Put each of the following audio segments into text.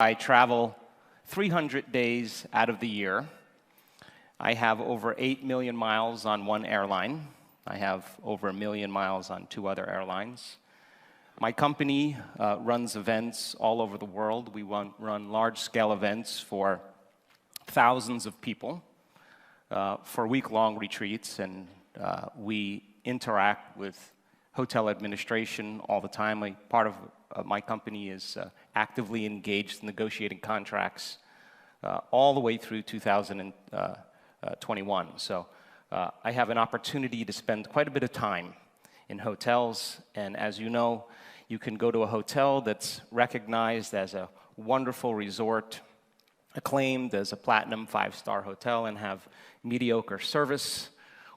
I travel 300 days out of the year. I have over 8 million miles on one airline. I have over 1 million miles on 2 other airlines. My company runs events all over the world. We run large-scale events for thousands of people for week-long retreats, and we interact with hotel administration all the time. Part of my company is actively engaged in negotiating contracts all the way through 2021. So I have an opportunity to spend quite a bit of time in hotels, and as you know, you can go to a hotel that's recognized as a wonderful resort, acclaimed as a platinum 5-star hotel, and have mediocre service,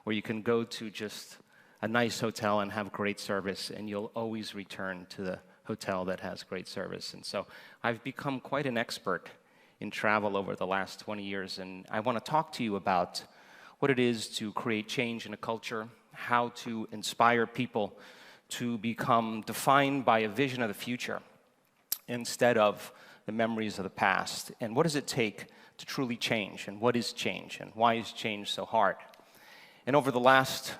or you can go to just a nice hotel and have great service, and you'll always return to the hotel that has great service. And so I've become quite an expert in travel over the last 20 years, and I want to talk to you about what it is to create change in a culture, how to inspire people to become defined by a vision of the future instead of the memories of the past, and what does it take to truly change, and what is change, and why is change so hard? And over the last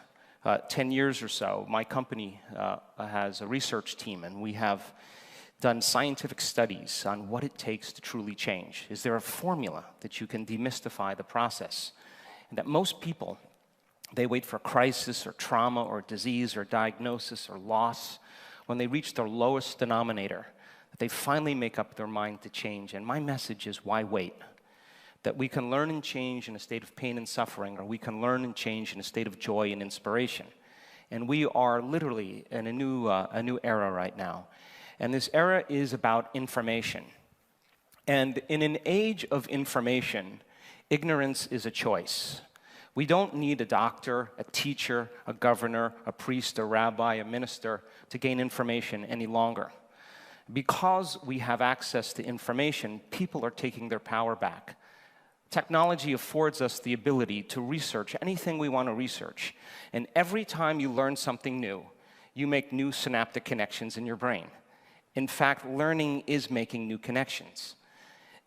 10 years or so, my company has a research team, and we have done scientific studies on what it takes to truly change. Is there a formula that you can demystify the process? And that most people, they wait for crisis or trauma or disease or diagnosis or loss when they reach their lowest denominator, that they finally make up their mind to change. And my message is, why wait? That we can learn and change in a state of pain and suffering, or we can learn and change in a state of joy and inspiration. And we are literally in a new era right now. And this era is about information. And in an age of information, ignorance is a choice. We don't need a doctor, a teacher, a governor, a priest, a rabbi, a minister to gain information any longer. Because we have access to information, people are taking their power back. Technology affords us the ability to research anything we want to research. And every time you learn something new, you make new synaptic connections in your brain. In fact, learning is making new connections.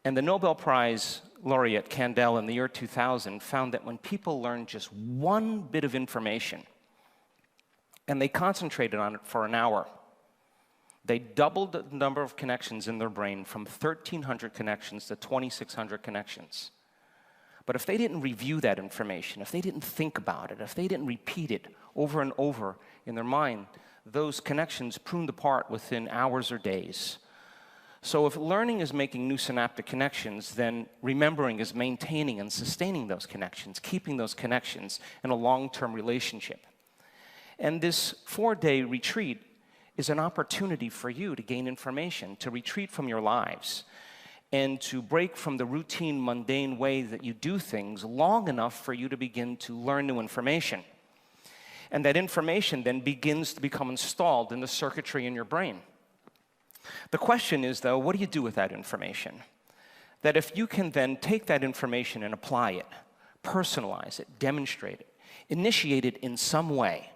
And the Nobel Prize laureate Kandel in the year 2000 found that when people learn just one bit of information and they concentrated on it for an hour, they doubled the number of connections in their brain from 1,300 connections to 2,600 connections. But if they didn't review that information, if they didn't think about it, if they didn't repeat it over and over in their mind, those connections pruned apart within hours or days. So if learning is making new synaptic connections, then remembering is maintaining and sustaining those connections, keeping those connections in a long-term relationship. And this 4-day retreat is an opportunity for you to gain information, to retreat from your lives, and to break from the routine, mundane way that you do things long enough for you to begin to learn new information. And that information then begins to become installed in the circuitry in your brain. The question is, though, what do you do with that information? That if you can then take that information and apply it, personalize it, demonstrate it, initiate it in some way,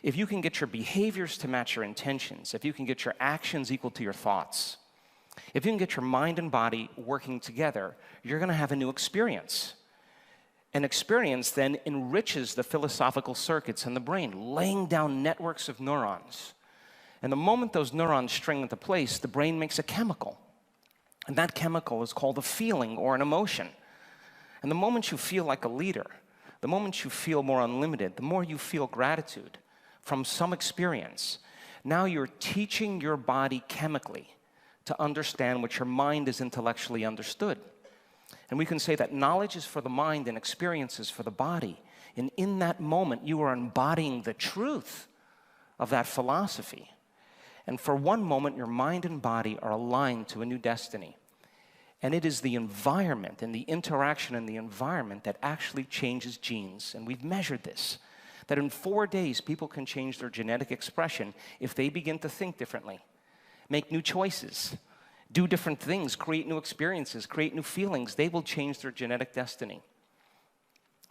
if you can get your behaviors to match your intentions, if you can get your actions equal to your thoughts, if you can get your mind and body working together, you're going to have a new experience. An experience then enriches the philosophical circuits in the brain, laying down networks of neurons. And the moment those neurons string into place, the brain makes a chemical. And that chemical is called a feeling or an emotion. And the moment you feel like a leader, the moment you feel more unlimited, the more you feel gratitude from some experience, now you're teaching your body chemically to understand what your mind is intellectually understood. And we can say that knowledge is for the mind and experience is for the body. And in that moment, you are embodying the truth of that philosophy. And for one moment, your mind and body are aligned to a new destiny. And it is the environment and the interaction in the environment that actually changes genes. And we've measured this, that in 4 days, people can change their genetic expression if they begin to think differently, make new choices, do different things, create new experiences, create new feelings. They will change their genetic destiny.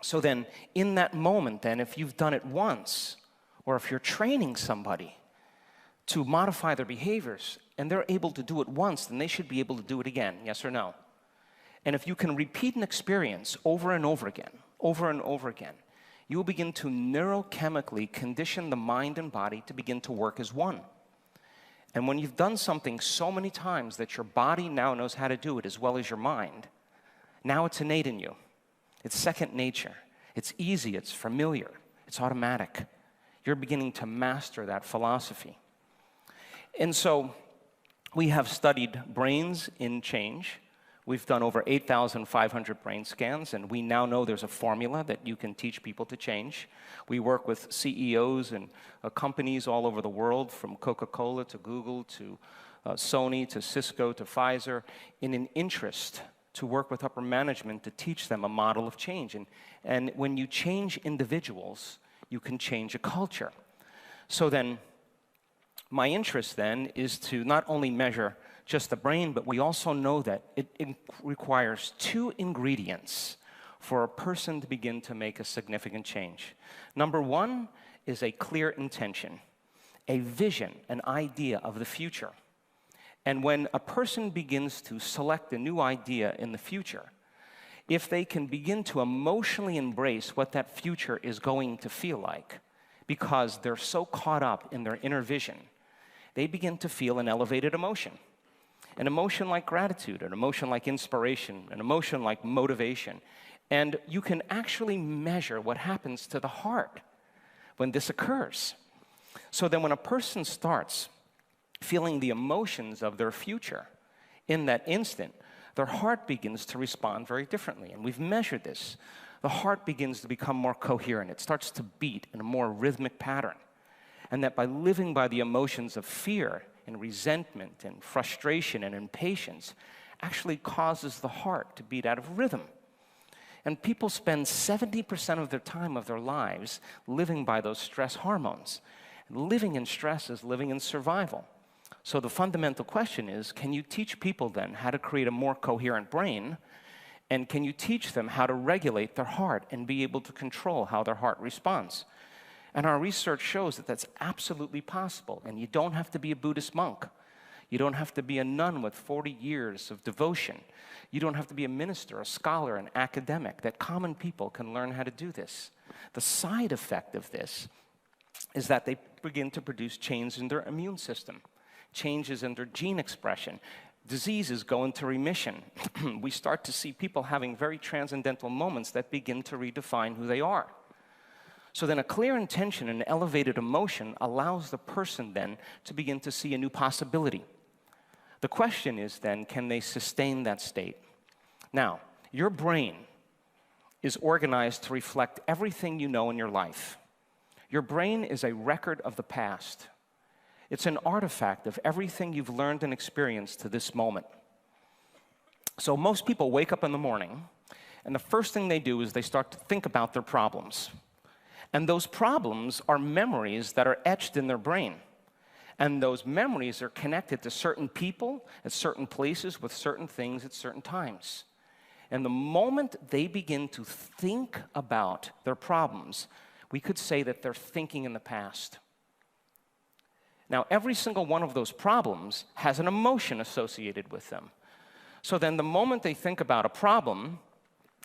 So then, in that moment, then, if you've done it once, or if you're training somebody to modify their behaviors, and they're able to do it once, then they should be able to do it again, yes or no? And if you can repeat an experience over and over again, you will begin to neurochemically condition the mind and body to begin to work as one. And when you've done something so many times that your body now knows how to do it as well as your mind, now it's innate in you. It's second nature. It's easy, it's familiar, it's automatic. You're beginning to master that philosophy. And so we have studied brains in change. We've done over 8,500 brain scans, and we now know there's a formula that you can teach people to change. We work with CEOs and companies all over the world, from Coca-Cola to Google to Sony to Cisco to Pfizer, in an interest to work with upper management to teach them a model of change. And when you change individuals, you can change a culture. So then, my interest then is to not only measure just the brain, but we also know that it requires 2 ingredients for a person to begin to make a significant change. Number 1 is a clear intention, a vision, an idea of the future. And when a person begins to select a new idea in the future, if they can begin to emotionally embrace what that future is going to feel like, because they're so caught up in their inner vision, they begin to feel an elevated emotion. An emotion like gratitude, an emotion like inspiration, an emotion like motivation. And you can actually measure what happens to the heart when this occurs. So then when a person starts feeling the emotions of their future in that instant, their heart begins to respond very differently. And we've measured this. The heart begins to become more coherent. It starts to beat in a more rhythmic pattern. And that by living by the emotions of fear and resentment and frustration and impatience actually causes the heart to beat out of rhythm. And people spend 70% of their time of their lives living by those stress hormones. And living in stress is living in survival. So the fundamental question is, can you teach people then how to create a more coherent brain? And can you teach them how to regulate their heart and be able to control how their heart responds? And our research shows that that's absolutely possible. And you don't have to be a Buddhist monk. You don't have to be a nun with 40 years of devotion. You don't have to be a minister, a scholar, an academic. That common people can learn how to do this. The side effect of this is that they begin to produce change in their immune system, changes in their gene expression. Diseases go into remission. We start to see people having very transcendental moments that begin to redefine who they are. So then a clear intention and elevated emotion allows the person then to begin to see a new possibility. The question is then, can they sustain that state? Now, your brain is organized to reflect everything you know in your life. Your brain is a record of the past. It's an artifact of everything you've learned and experienced to this moment. So most people wake up in the morning, and the first thing they do is they start to think about their problems. And those problems are memories that are etched in their brain. And those memories are connected to certain people at certain places with certain things at certain times. And the moment they begin to think about their problems, we could say that they're thinking in the past. Now, every single one of those problems has an emotion associated with them. So then the moment they think about a problem,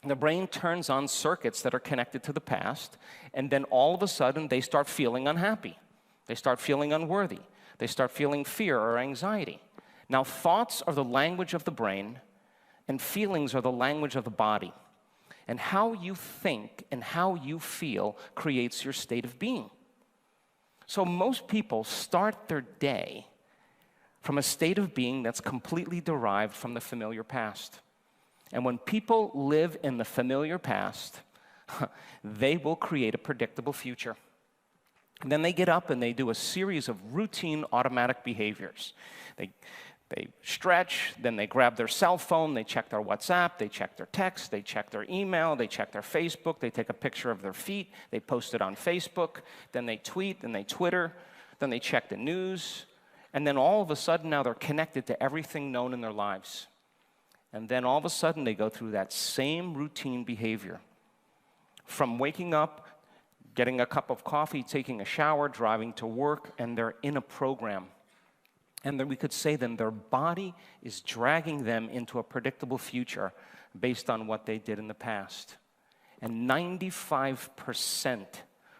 the brain turns on circuits that are connected to the past, and then all of a sudden they start feeling unhappy. They start feeling unworthy. They start feeling fear or anxiety. Now, thoughts are the language of the brain, and feelings are the language of the body. And how you think and how you feel creates your state of being. So most people start their day from a state of being that's completely derived from the familiar past. And when people live in the familiar past, they will create a predictable future. And then they get up and they do a series of routine automatic behaviors. They stretch, then they grab their cell phone, they check their WhatsApp, they check their text, they check their email, they check their Facebook, they take a picture of their feet, they post it on Facebook, then they tweet, then they Twitter, then they check the news, and then all of a sudden now they're connected to everything known in their lives. And then all of a sudden they go through that same routine behavior. From waking up, getting a cup of coffee, taking a shower, driving to work, and they're in a program. And then we could say then their body is dragging them into a predictable future based on what they did in the past. And 95%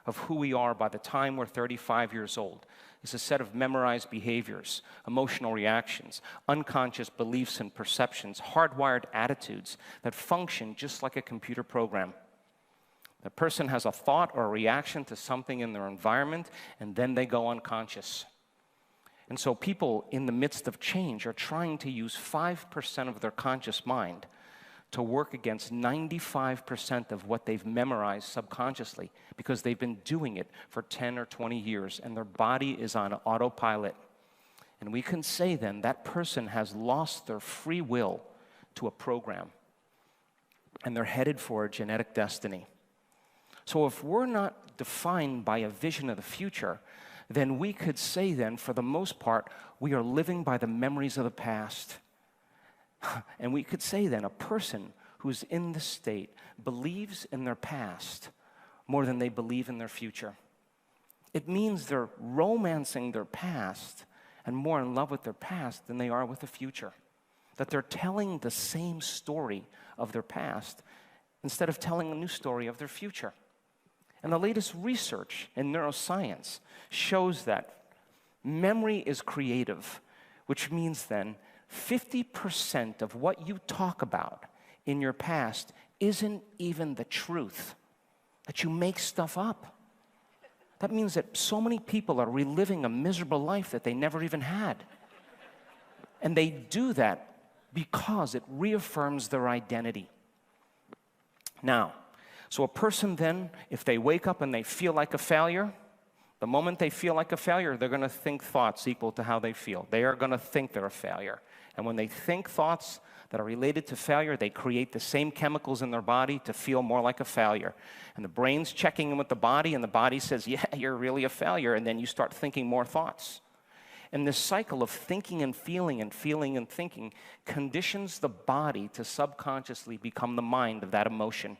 of who we are by the time we're 35 years old is a set of memorized behaviors, emotional reactions, unconscious beliefs and perceptions, hardwired attitudes that function just like a computer program. The person has a thought or a reaction to something in their environment, and then they go unconscious. And so people in the midst of change are trying to use 5% of their conscious mind to work against 95% of what they've memorized subconsciously, because they've been doing it for 10 or 20 years, and their body is on autopilot. And we can say then that person has lost their free will to a program, and they're headed for a genetic destiny. So if we're not defined by a vision of the future, then we could say then, for the most part, we are living by the memories of the past. And we could say then a person who's in this state believes in their past more than they believe in their future. It means they're romancing their past and more in love with their past than they are with the future. That they're telling the same story of their past instead of telling a new story of their future. And the latest research in neuroscience shows that memory is creative, which means then 50% of what you talk about in your past isn't even the truth, that you make stuff up. That means that so many people are reliving a miserable life that they never even had. And they do that because it reaffirms their identity. Now, so a person then, if they wake up and they feel like a failure, the moment they feel like a failure, they're going to think thoughts equal to how they feel. They are going to think they're a failure. And when they think thoughts that are related to failure, they create the same chemicals in their body to feel more like a failure. And the brain's checking in with the body, and the body says, yeah, you're really a failure, and then you start thinking more thoughts. And this cycle of thinking and feeling and feeling and thinking conditions the body to subconsciously become the mind of that emotion.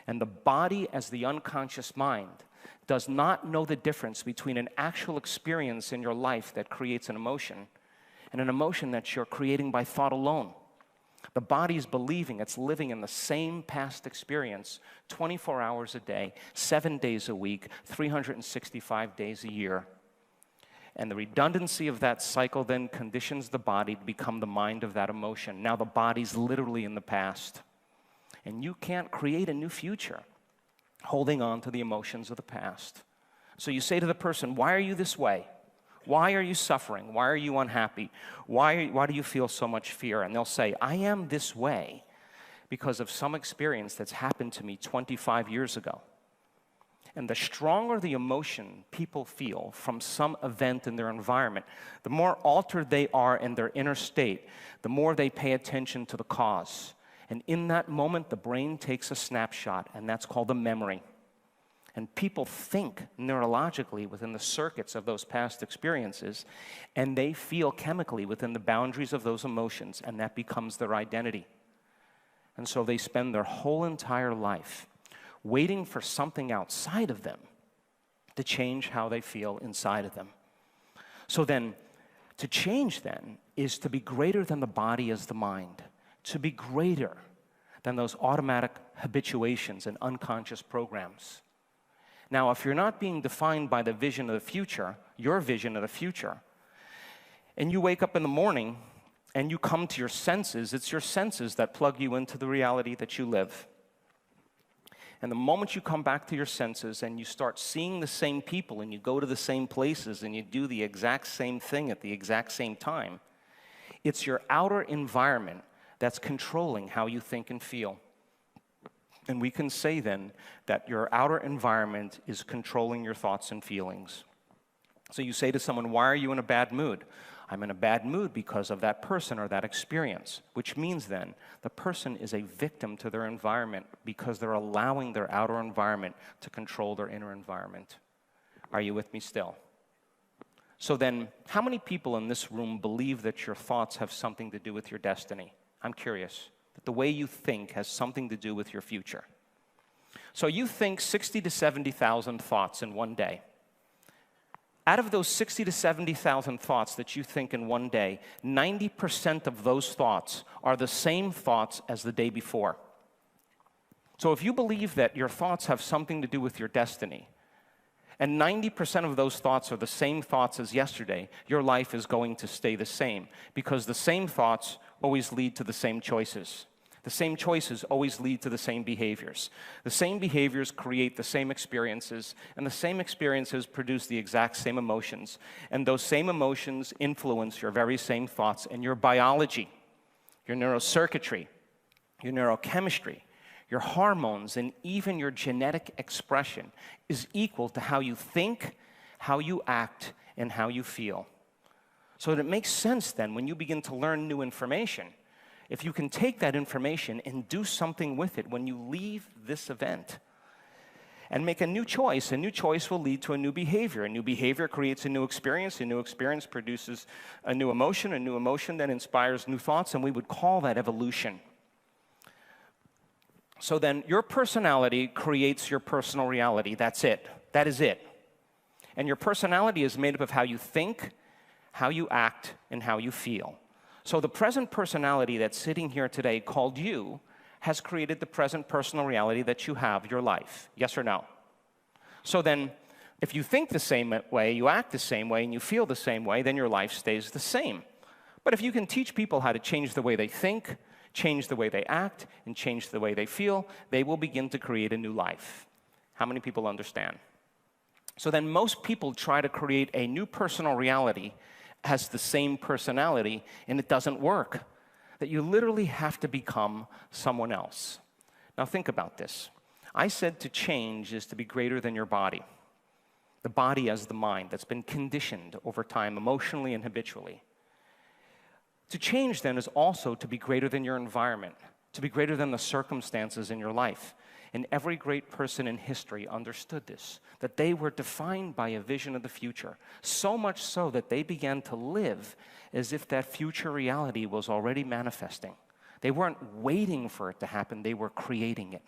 And the body, as the unconscious mind, does not know the difference between an actual experience in your life that creates an emotion and an emotion that you're creating by thought alone. The body is believing it's living in the same past experience 24 hours a day, 7 days a week, 365 days a year. And the redundancy of that cycle then conditions the body to become the mind of that emotion. Now the body's literally in the past. And you can't create a new future holding on to the emotions of the past. So you say to the person, why are you this way? Why are you suffering? Why are you unhappy? Why do you feel so much fear? And they'll say, I am this way because of some experience that's happened to me 25 years ago. And the stronger the emotion people feel from some event in their environment, the more altered they are in their inner state, the more they pay attention to the cause. And in that moment, the brain takes a snapshot, and that's called a memory. And people think neurologically within the circuits of those past experiences, and they feel chemically within the boundaries of those emotions, and that becomes their identity. And so they spend their whole entire life waiting for something outside of them to change how they feel inside of them. So then, to change then is to be greater than the body as the mind, to be greater than those automatic habituations and unconscious programs. Now, if you're not being defined by the vision of the future, your vision of the future, and you wake up in the morning and you come to your senses, it's your senses that plug you into the reality that you live. And the moment you come back to your senses and you start seeing the same people and you go to the same places and you do the exact same thing at the exact same time, it's your outer environment that's controlling how you think and feel. And we can say then that your outer environment is controlling your thoughts and feelings. So you say to someone, why are you in a bad mood? I'm in a bad mood because of that person or that experience, which means then the person is a victim to their environment because they're allowing their outer environment to control their inner environment. Are you with me still? So then, how many people in this room believe that your thoughts have something to do with your destiny? I'm curious. That the way you think has something to do with your future. So you think 60 to 70,000 thoughts in one day. Out of those 60 to 70,000 thoughts that you think in one day, 90% of those thoughts are the same thoughts as the day before. So if you believe that your thoughts have something to do with your destiny, and 90% of those thoughts are the same thoughts as yesterday, your life is going to stay the same, because the same thoughts always lead to the same choices. The same choices always lead to the same behaviors. The same behaviors create the same experiences, and the same experiences produce the exact same emotions. And those same emotions influence your very same thoughts, and your biology, your neurocircuitry, your neurochemistry, your hormones, and even your genetic expression is equal to how you think, how you act, and how you feel. So it makes sense then, when you begin to learn new information, if you can take that information and do something with it when you leave this event and make a new choice will lead to a new behavior. A new behavior creates a new experience produces a new emotion then inspires new thoughts, and we would call that evolution. So then your personality creates your personal reality. That's it. That is it. And your personality is made up of how you think, how you act, and how you feel. So the present personality that's sitting here today called you has created the present personal reality that you have, your life. Yes or no? So then, if you think the same way, you act the same way, and you feel the same way, then your life stays the same. But if you can teach people how to change the way they think, change the way they act, and change the way they feel, they will begin to create a new life. How many people understand? So then most people try to create a new personal reality has the same personality, and it doesn't work. That you literally have to become someone else. Now think about this. I said to change is to be greater than your body. The body as the mind that's been conditioned over time, emotionally and habitually. To change then is also to be greater than your environment, to be greater than the circumstances in your life. And every great person in history understood this, that they were defined by a vision of the future, so much so that they began to live as if that future reality was already manifesting. They weren't waiting for it to happen, they were creating it.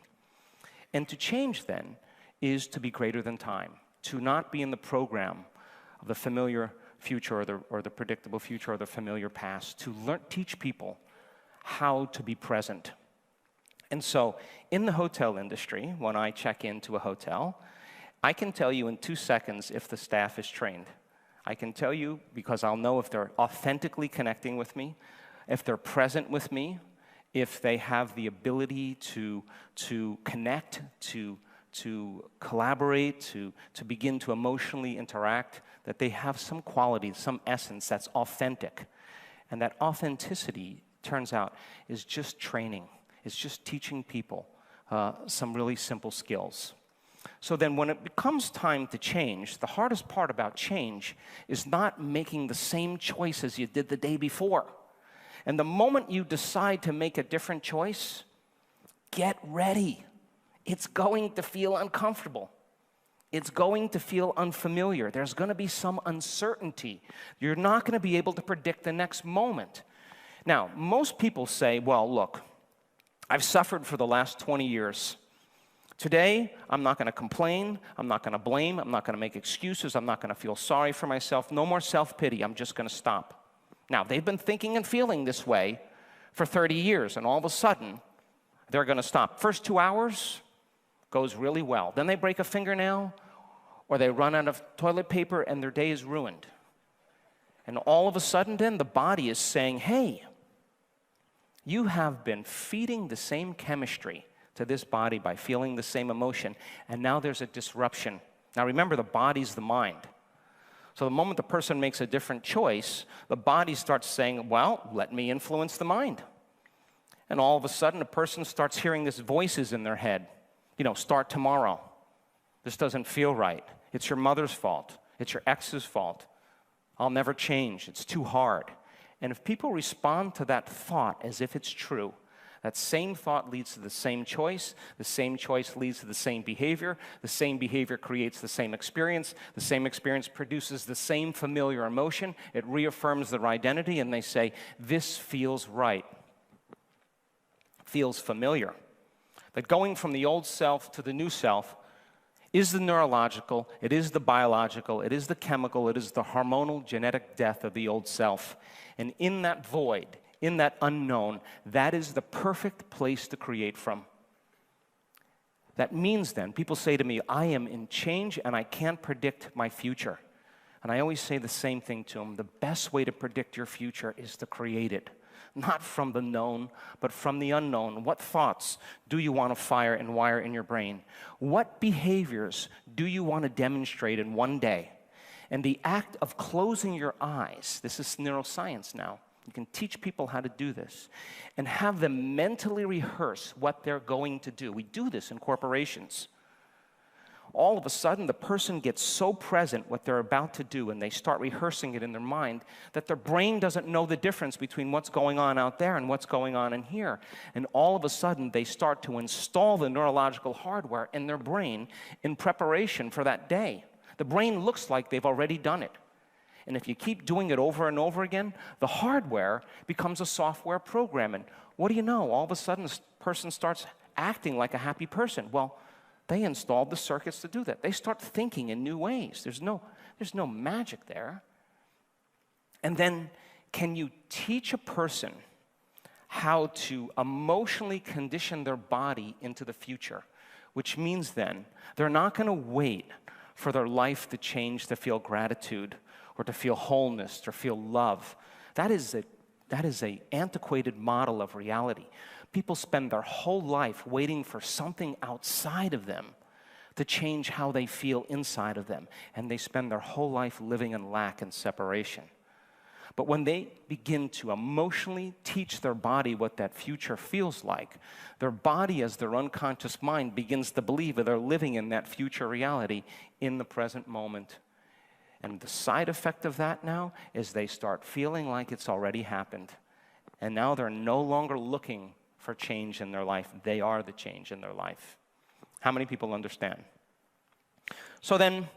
And to change then is to be greater than time, to not be in the program of the familiar future or the predictable future or the familiar past, to teach people how to be present. And so, in the hotel industry, when I check into a hotel, I can tell you in 2 seconds if the staff is trained. I can tell you because I'll know if they're authentically connecting with me, if they're present with me, if they have the ability to connect, to collaborate, to begin to emotionally interact, that they have some quality, some essence that's authentic. And that authenticity, turns out, is just training. It's just teaching people some really simple skills. So then when it becomes time to change, the hardest part about change is not making the same choice as you did the day before. And the moment you decide to make a different choice, get ready. It's going to feel uncomfortable. It's going to feel unfamiliar. There's going to be some uncertainty. You're not going to be able to predict the next moment. Now, most people say, well, look, I've suffered for the last 20 years. Today, I'm not going to complain, I'm not going to blame, I'm not going to make excuses, I'm not going to feel sorry for myself, no more self-pity, I'm just going to stop. Now, they've been thinking and feeling this way for 30 years, and all of a sudden, they're going to stop. First 2 hours goes really well. Then they break a fingernail, or they run out of toilet paper, and their day is ruined. And all of a sudden, then, the body is saying, hey, you have been feeding the same chemistry to this body by feeling the same emotion, and now there's a disruption. Now remember, the body's the mind. So the moment the person makes a different choice, the body starts saying, well, let me influence the mind. And all of a sudden, a person starts hearing these voices in their head. You know, start tomorrow. This doesn't feel right. It's your mother's fault. It's your ex's fault. I'll never change. It's too hard. And if people respond to that thought as if it's true, that same thought leads to the same choice leads to the same behavior creates the same experience produces the same familiar emotion, it reaffirms their identity, and they say, this feels right, feels familiar. That going from the old self to the new self is the neurological, it is the biological, it is the chemical, it is the hormonal genetic death of the old self. And in that void, in that unknown, that is the perfect place to create from. That means then, people say to me, I am in change and I can't predict my future. And I always say the same thing to them. The best way to predict your future is to create it. Not from the known, but from the unknown. What thoughts do you want to fire and wire in your brain? What behaviors do you want to demonstrate in one day? And the act of closing your eyes, this is neuroscience now. You can teach people how to do this and have them mentally rehearse what they're going to do. We do this in corporations. All of a sudden, the person gets so present what they're about to do, and they start rehearsing it in their mind, that their brain doesn't know the difference between what's going on out there and what's going on in here. And all of a sudden, they start to install the neurological hardware in their brain in preparation for that day. The brain looks like they've already done it. And if you keep doing it over and over again, the hardware becomes a software program. And what do you know? All of a sudden, this person starts acting like a happy person. Well, they installed the circuits to do that. They start thinking in new ways. There's no magic there. And then, can you teach a person how to emotionally condition their body into the future? Which means then, they're not going to wait for their life to change to feel gratitude or to feel wholeness, or feel love. That is an antiquated model of reality. People spend their whole life waiting for something outside of them to change how they feel inside of them. And they spend their whole life living in lack and separation. But when they begin to emotionally teach their body what that future feels like, their body, as their unconscious mind, begins to believe that they're living in that future reality in the present moment. And the side effect of that now is they start feeling like it's already happened. And now they're no longer looking for change in their life. They are the change in their life. How many people understand? So then,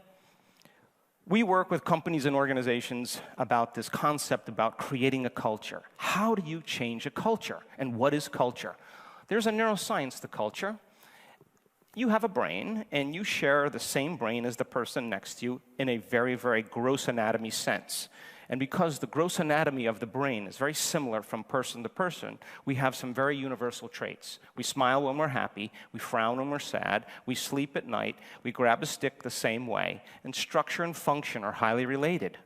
we work with companies and organizations about this concept about creating a culture. How do you change a culture? And what is culture? There's a neuroscience to culture. You have a brain, and you share the same brain as the person next to you in a very, very gross anatomy sense. And because the gross anatomy of the brain is very similar from person to person, we have some very universal traits. We smile when we're happy, we frown when we're sad, we sleep at night, we grab a stick the same way, and structure and function are highly related.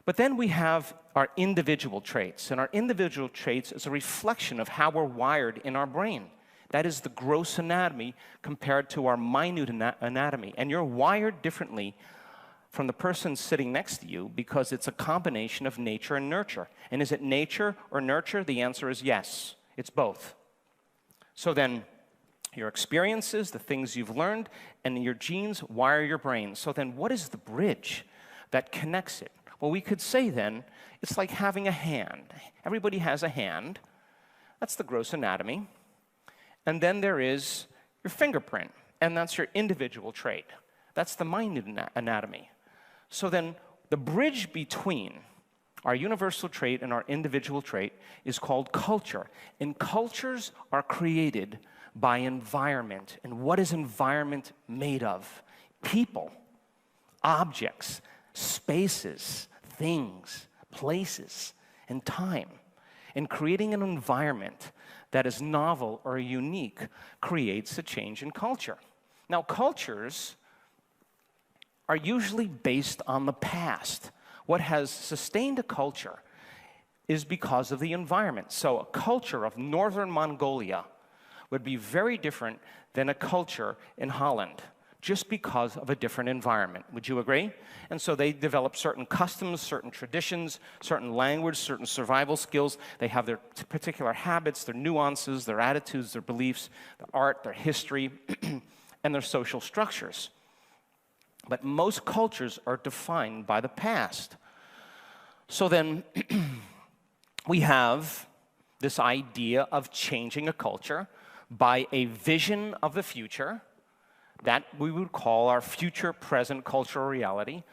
But then we have our individual traits, and our individual traits is a reflection of how we're wired in our brain. That is the gross anatomy compared to our minute anatomy. And you're wired differently from the person sitting next to you because it's a combination of nature and nurture. And is it nature or nurture? The answer is yes. It's both. So then, your experiences, the things you've learned, and your genes wire your brain. So then, what is the bridge that connects it? Well, we could say then, it's like having a hand. Everybody has a hand. That's the gross anatomy. And then there is your fingerprint, and that's your individual trait. That's the minute anatomy. So then the bridge between our universal trait and our individual trait is called culture. And cultures are created by environment. And what is environment made of? People, objects, spaces, things, places, and time. And creating an environment that is novel or unique creates a change in culture. Now, cultures are usually based on the past. What has sustained a culture is because of the environment. So a culture of northern Mongolia would be very different than a culture in Holland, just because of a different environment. Would you agree? And so they develop certain customs, certain traditions, certain language, certain survival skills. They have their particular habits, their nuances, their attitudes, their beliefs, their art, their history, and their social structures. But most cultures are defined by the past. So then we have this idea of changing a culture by a vision of the future that we would call our future present cultural reality,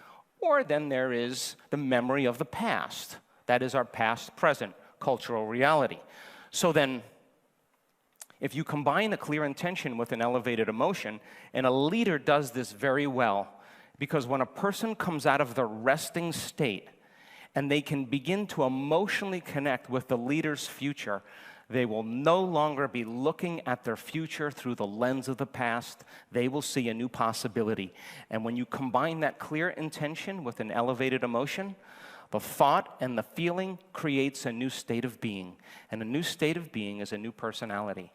or then there is the memory of the past. That is our past present cultural reality. So then, If you combine a clear intention with an elevated emotion, and a leader does this very well, because when a person comes out of the resting state and they can begin to emotionally connect with the leader's future, they will no longer be looking at their future through the lens of the past. They will see a new possibility. And when you combine that clear intention with an elevated emotion, the thought and the feeling creates a new state of being. And a new state of being is a new personality.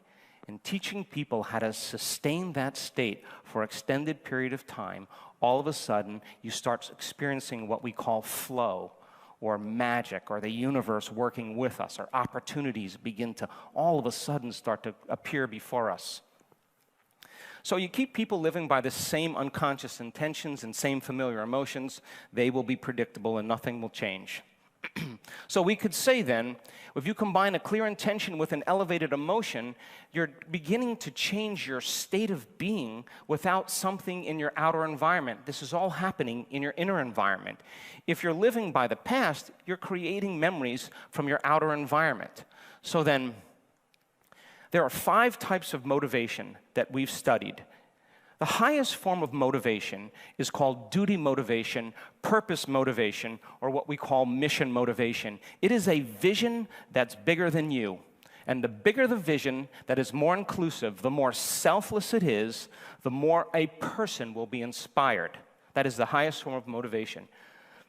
And teaching people how to sustain that state for an extended period of time, all of a sudden, you start experiencing what we call flow, or magic, or the universe working with us, or opportunities begin to all of a sudden start to appear before us. So you keep people living by the same unconscious intentions and same familiar emotions, they will be predictable and nothing will change. So we could say then, if you combine a clear intention with an elevated emotion, you're beginning to change your state of being without something in your outer environment. This is all happening in your inner environment. If you're living by the past, you're creating memories from your outer environment. So then, there are 5 types of motivation that we've studied. The highest form of motivation is called duty motivation, purpose motivation, or what we call mission motivation. It is a vision that's bigger than you. And the bigger the vision that is more inclusive, the more selfless it is, the more a person will be inspired. That is the highest form of motivation.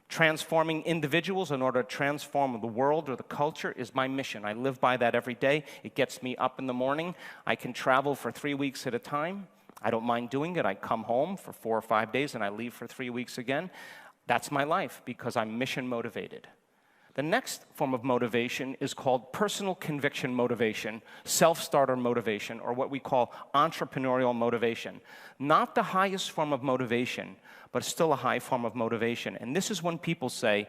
Transforming individuals in order to transform the world or the culture is my mission. I live by that every day. It gets me up in the morning. I can travel for 3 weeks at a time. I don't mind doing it. I come home for 4 or 5 days and I leave for 3 weeks again. That's my life because I'm mission motivated. The next form of motivation is called personal conviction motivation, self-starter motivation, or what we call entrepreneurial motivation. Not the highest form of motivation, but still a high form of motivation. And this is when people say,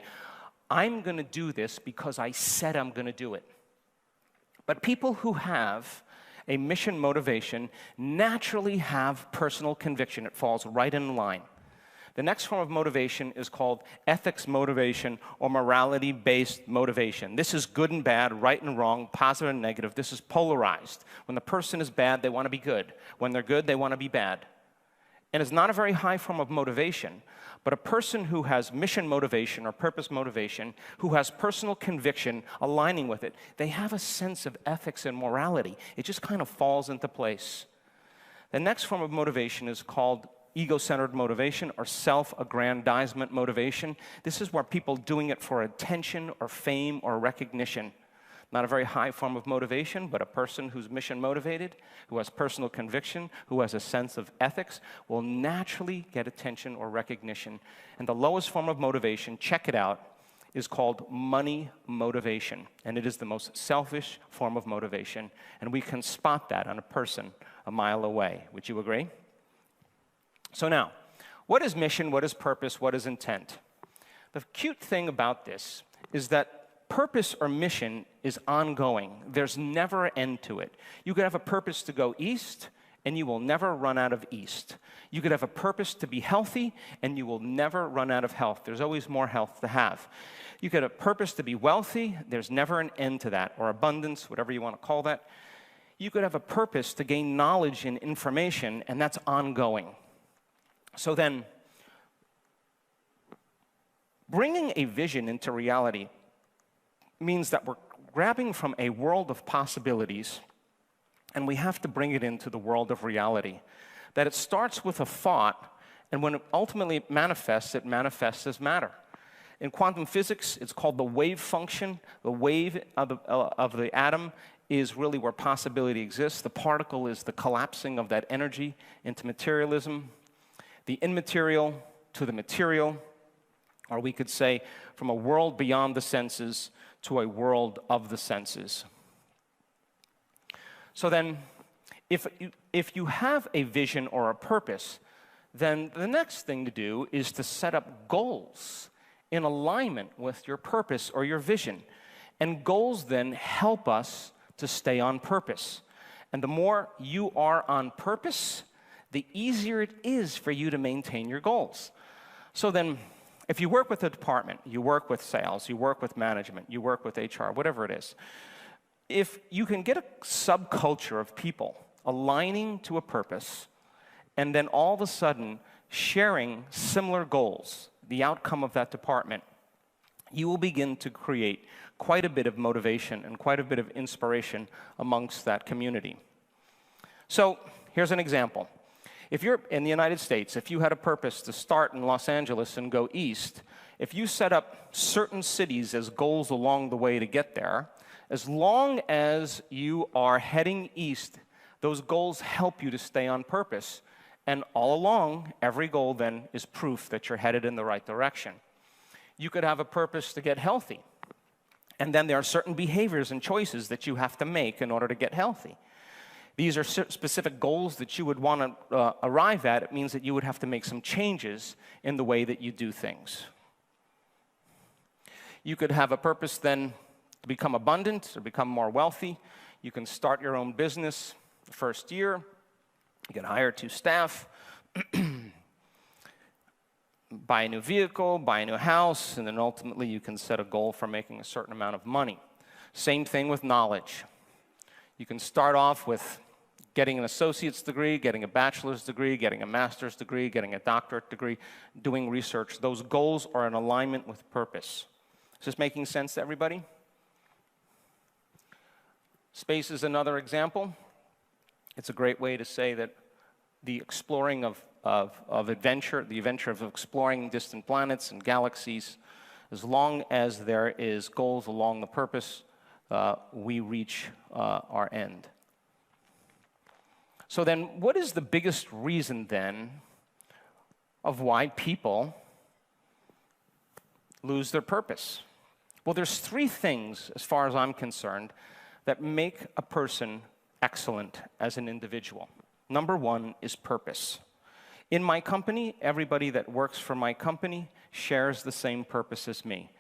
I'm going to do this because I said I'm going to do it. But people who have a mission motivation naturally have personal conviction. It falls right in line. The next form of motivation is called ethics motivation or morality-based motivation. This is good and bad, right and wrong, positive and negative. This is polarized. When the person is bad, they want to be good. When they're good, they want to be bad. And it's not a very high form of motivation, but a person who has mission motivation or purpose motivation, who has personal conviction aligning with it, they have a sense of ethics and morality. It just kind of falls into place. The next form of motivation is called ego-centered motivation or self-aggrandizement motivation. This is where people doing it for attention or fame or recognition. Not a very high form of motivation, but a person who's mission motivated, who has personal conviction, who has a sense of ethics, will naturally get attention or recognition. And the lowest form of motivation, check it out, is called money motivation. And it is the most selfish form of motivation. And we can spot that on a person a mile away. Would you agree? So now, what is mission, what is purpose, what is intent? The cute thing about this is that purpose or mission is ongoing. There's never an end to it. You could have a purpose to go east, and you will never run out of east. You could have a purpose to be healthy, and you will never run out of health. There's always more health to have. You could have a purpose to be wealthy. There's never an end to that, or abundance, whatever you want to call that. You could have a purpose to gain knowledge and information, and that's ongoing. So then, bringing a vision into reality means that we're grabbing from a world of possibilities and we have to bring it into the world of reality. That it starts with a thought, and when it ultimately manifests as matter. In quantum physics, it's called the wave function. The wave of the atom is really where possibility exists. The particle is the collapsing of that energy into materialism. The immaterial to the material, or we could say from a world beyond the senses to a world of the senses. So then, if you have a vision or a purpose, then the next thing to do is to set up goals in alignment with your purpose or your vision. And goals then help us to stay on purpose. And the more you are on purpose, the easier it is for you to maintain your goals. So then, if you work with a department, you work with sales, you work with management, you work with HR, whatever it is, if you can get a subculture of people aligning to a purpose, and then all of a sudden sharing similar goals, the outcome of that department, you will begin to create quite a bit of motivation and quite a bit of inspiration amongst that community. So here's an example. If you're in the United States, if you had a purpose to start in Los Angeles and go east, if you set up certain cities as goals along the way to get there, as long as you are heading east, those goals help you to stay on purpose. And all along, every goal then is proof that you're headed in the right direction. You could have a purpose to get healthy. And then there are certain behaviors and choices that you have to make in order to get healthy. These are specific goals that you would want to arrive at. It means that you would have to make some changes in the way that you do things. You could have a purpose then to become abundant or become more wealthy. You can start your own business the first year. You can hire 2 staff, buy a new vehicle, buy a new house, and then ultimately you can set a goal for making a certain amount of money. Same thing with knowledge. You can start off with getting an associate's degree, getting a bachelor's degree, getting a master's degree, getting a doctorate degree, doing research. Those goals are in alignment with purpose. Is this making sense to everybody? Space is another example. It's a great way to say that the exploring of adventure, the adventure of exploring distant planets and galaxies, as long as there is goals along the purpose, we reach our end. So then, what is the biggest reason then of why people lose their purpose? Well, there's 3 things, as far as I'm concerned, that make a person excellent as an individual. Number 1 is purpose. In my company, everybody that works for my company shares the same purpose as me.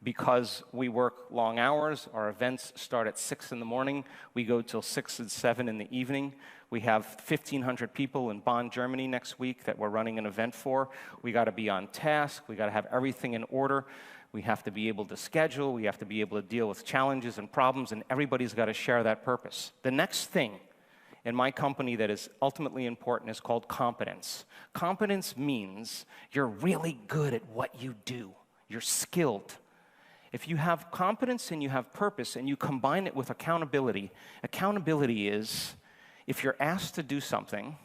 Because we work long hours, our events start at 6 in the morning, we go till 6 and 7 in the evening. We have 1,500 people in Bonn, Germany next week that we're running an event for. We got to be on task, we got to have everything in order. We have to be able to schedule, we have to be able to deal with challenges and problems, and everybody's got to share that purpose. The next thing in my company that is ultimately important is called competence. Competence means you're really good at what you do. You're skilled. If you have competence and you have purpose and you combine it with accountability, accountability is if you're asked to do something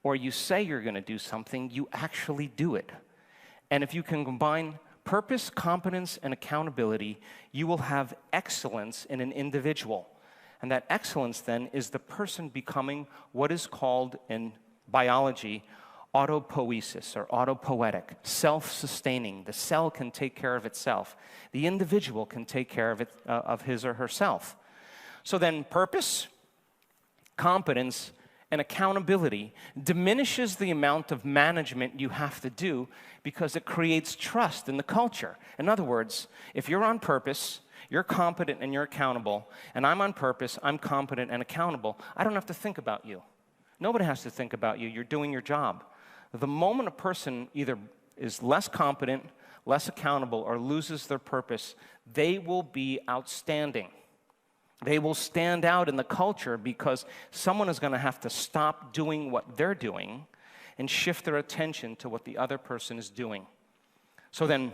or you say you're going to do something, you actually do it. And if you can combine purpose, competence, and accountability, you will have excellence in an individual. And that excellence then is the person becoming what is called in biology autopoiesis or autopoietic, self-sustaining. The cell can take care of itself. The individual can take care of it, of his or herself. So then purpose, competence, and accountability diminishes the amount of management you have to do because it creates trust in the culture. In other words, if you're on purpose, you're competent and you're accountable, and I'm on purpose, I'm competent and accountable, I don't have to think about you. Nobody has to think about you. You're doing your job. The moment a person either is less competent, less accountable, or loses their purpose, they will be outstanding. They will stand out in the culture because someone is going to have to stop doing what they're doing and shift their attention to what the other person is doing. So then,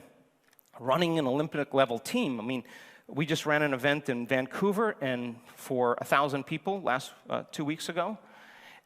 running an Olympic-level team, I mean, we just ran an event in Vancouver and for 1,000 people 2 weeks ago,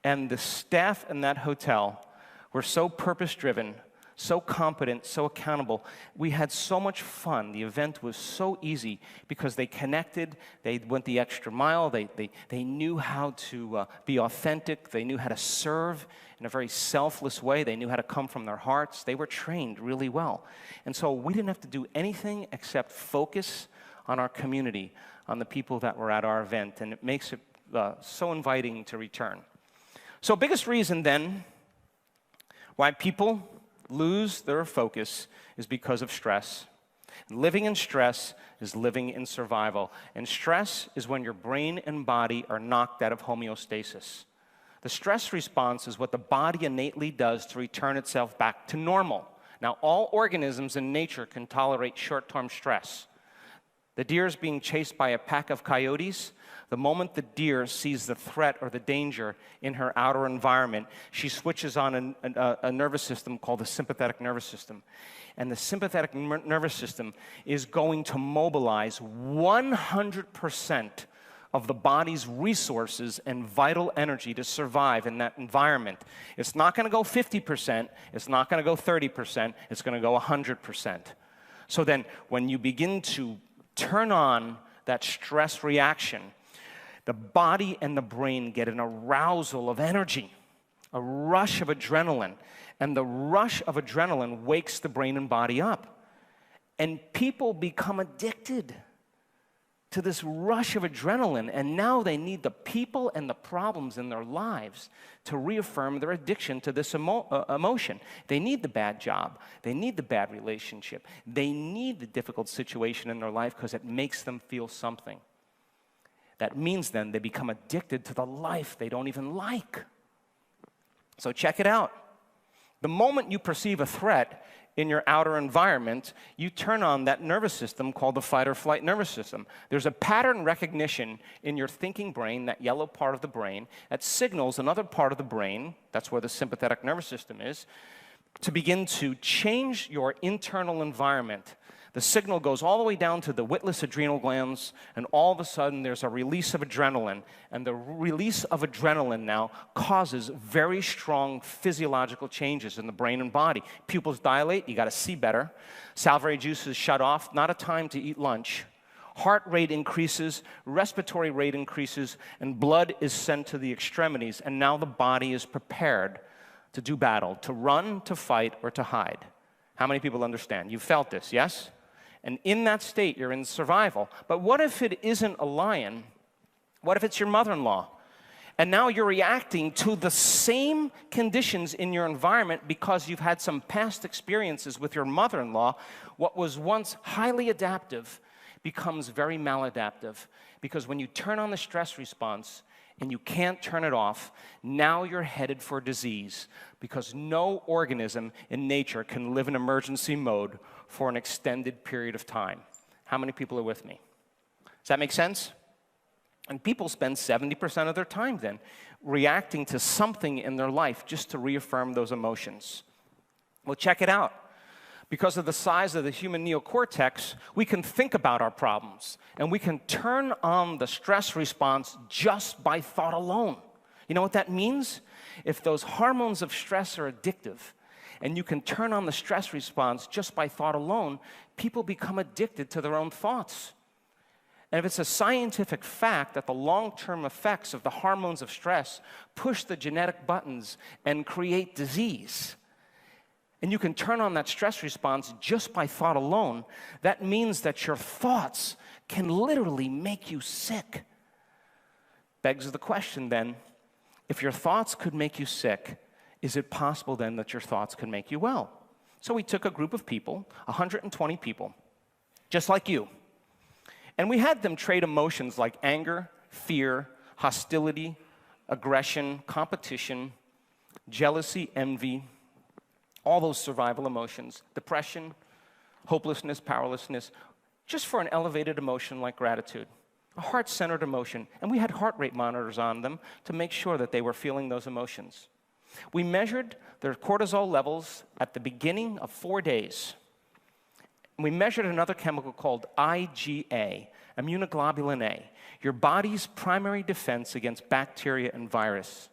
and the staff in that hotel were so purpose-driven, so competent, so accountable. We had so much fun. The event was so easy because they connected, they went the extra mile, they knew how to be authentic, they knew how to serve in a very selfless way, they knew how to come from their hearts, they were trained really well. And so we didn't have to do anything except focus on our community, on the people that were at our event, and it makes it so inviting to return. So biggest reason then why people lose their focus is because of stress. Living in stress is living in survival. And stress is when your brain and body are knocked out of homeostasis. The stress response is what the body innately does to return itself back to normal. Now, all organisms in nature can tolerate short-term stress. The deer is being chased by a pack of coyotes. The moment the deer sees the threat or the danger in her outer environment, she switches on a nervous system called the sympathetic nervous system. And the sympathetic nervous system is going to mobilize 100% of the body's resources and vital energy to survive in that environment. It's not going to go 50%, it's not going to go 30%, it's going to go 100%. So then when you begin to turn on that stress reaction, the body and the brain get an arousal of energy, a rush of adrenaline, and the rush of adrenaline wakes the brain and body up. And people become addicted to this rush of adrenaline, and now they need the people and the problems in their lives to reaffirm their addiction to this emotion. They need the bad job. They need the bad relationship. They need the difficult situation in their life because it makes them feel something. That means then they become addicted to the life they don't even like. So check it out. The moment you perceive a threat in your outer environment, you turn on that nervous system called the fight or flight nervous system. There's a pattern recognition in your thinking brain, that yellow part of the brain, that signals another part of the brain, that's where the sympathetic nervous system is, to begin to change your internal environment. The signal goes all the way down to the witless adrenal glands, and all of a sudden there's a release of adrenaline. And the release of adrenaline now causes very strong physiological changes in the brain and body. Pupils dilate, you got to see better. Salivary juices shut off, not a time to eat lunch. Heart rate increases, respiratory rate increases, and blood is sent to the extremities. And now the body is prepared to do battle, to run, to fight, or to hide. How many people understand? You've felt this, yes? And in that state, you're in survival. But what if it isn't a lion? What if it's your mother-in-law? And now you're reacting to the same conditions in your environment because you've had some past experiences with your mother-in-law. What was once highly adaptive becomes very maladaptive. Because when you turn on the stress response and you can't turn it off, now you're headed for disease. Because no organism in nature can live in emergency mode for an extended period of time. How many people are with me? Does that make sense? And people spend 70% of their time then reacting to something in their life just to reaffirm those emotions. Well, check it out. Because of the size of the human neocortex, we can think about our problems, and we can turn on the stress response just by thought alone. You know what that means? If those hormones of stress are addictive, and you can turn on the stress response just by thought alone, people become addicted to their own thoughts. And if it's a scientific fact that the long-term effects of the hormones of stress push the genetic buttons and create disease, and you can turn on that stress response just by thought alone, that means that your thoughts can literally make you sick. Begs the question then, if your thoughts could make you sick, is it possible then that your thoughts can make you well? So we took a group of people, 120 people, just like you, and we had them trade emotions like anger, fear, hostility, aggression, competition, jealousy, envy, all those survival emotions, depression, hopelessness, powerlessness, just for an elevated emotion like gratitude, a heart-centered emotion. And we had heart rate monitors on them to make sure that they were feeling those emotions. We measured their cortisol levels at the beginning of 4 days. We measured another chemical called IgA, immunoglobulin A, your body's primary defense against bacteria and virus.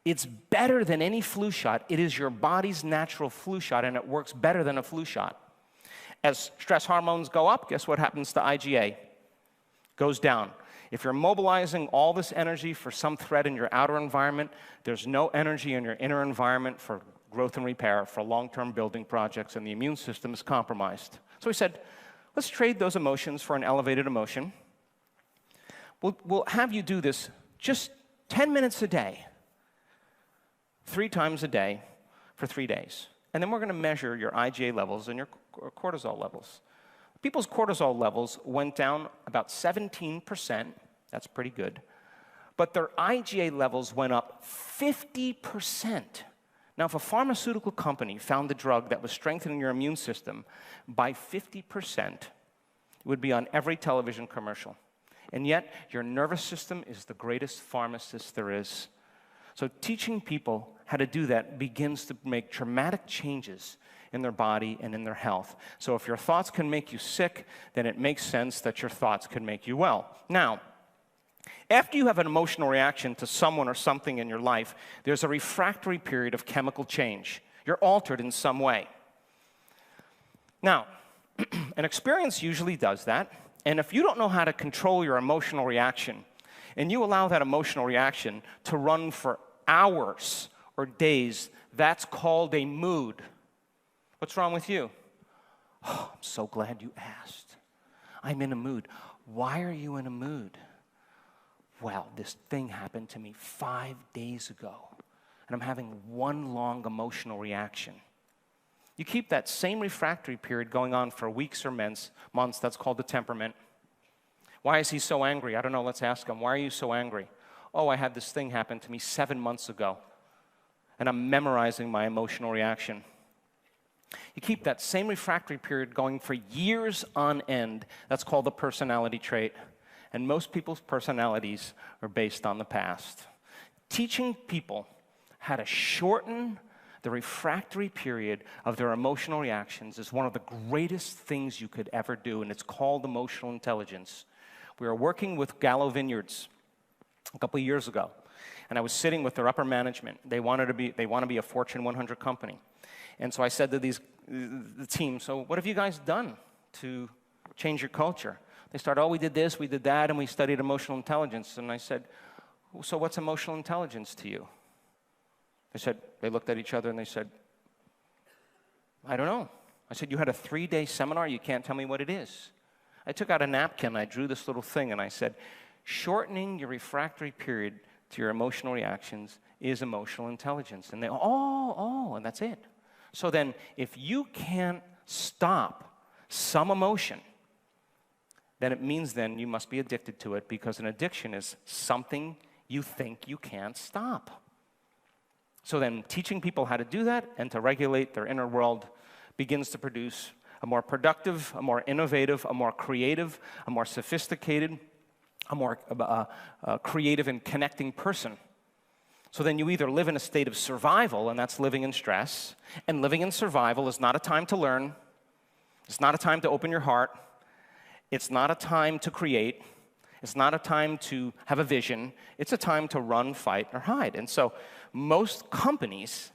It's better than any flu shot. It is your body's natural flu shot, and it works better than a flu shot. As stress hormones go up, guess what happens to IgA? Goes down. If you're mobilizing all this energy for some threat in your outer environment, there's no energy in your inner environment for growth and repair, for long-term building projects, and the immune system is compromised. So we said, let's trade those emotions for an elevated emotion. We'll have you do this just 10 minutes a day, 3 times a day for 3 days. And then we're going to measure your IgA levels and your cortisol levels. People's cortisol levels went down about 17%. That's pretty good. But their IgA levels went up 50%. Now, if a pharmaceutical company found a drug that was strengthening your immune system by 50%, It would be on every television commercial. And yet, your nervous system is the greatest pharmacist there is. So teaching people how to do that begins to make dramatic changes in their body and in their health. So if your thoughts can make you sick, then it makes sense that your thoughts can make you well. Now, after you have an emotional reaction to someone or something in your life, there's a refractory period of chemical change. You're altered in some way. Now, an experience usually does that, and if you don't know how to control your emotional reaction, and you allow that emotional reaction to run for hours or days, that's called a mood. What's wrong with you? Oh, I'm so glad you asked. I'm in a mood. Why are you in a mood? Well, this thing happened to me 5 days ago, and I'm having one long emotional reaction. You keep that same refractory period going on for weeks or months, that's called the temperament. Why is he so angry? I don't know, let's ask him. Why are you so angry? Oh, I had this thing happen to me 7 months ago, and I'm memorizing my emotional reaction. You keep that same refractory period going for years on end. That's called the personality trait. And most people's personalities are based on the past. Teaching people how to shorten the refractory period of their emotional reactions is one of the greatest things you could ever do, and it's called emotional intelligence. We were working with Gallo Vineyards a couple of years ago, and I was sitting with their upper management. They want to be a Fortune 100 company. And so I said to the team, so what have you guys done to change your culture? They started, oh, we did this, we did that, and we studied emotional intelligence. And I said, so what's emotional intelligence to you? They looked at each other and they said, I don't know. I said, you had a 3-day seminar, you can't tell me what it is. I took out a napkin, I drew this little thing, and I said, shortening your refractory period to your emotional reactions is emotional intelligence. And they, and that's it. So then, if you can't stop some emotion, then it means then you must be addicted to it, because an addiction is something you think you can't stop. So then teaching people how to do that and to regulate their inner world begins to produce a more productive, a more innovative, a more creative, a more sophisticated, a more creative and connecting person. So then you either live in a state of survival, and that's living in stress, and living in survival is not a time to learn, it's not a time to open your heart, it's not a time to create, it's not a time to have a vision, it's a time to run, fight, or hide. And so most companies,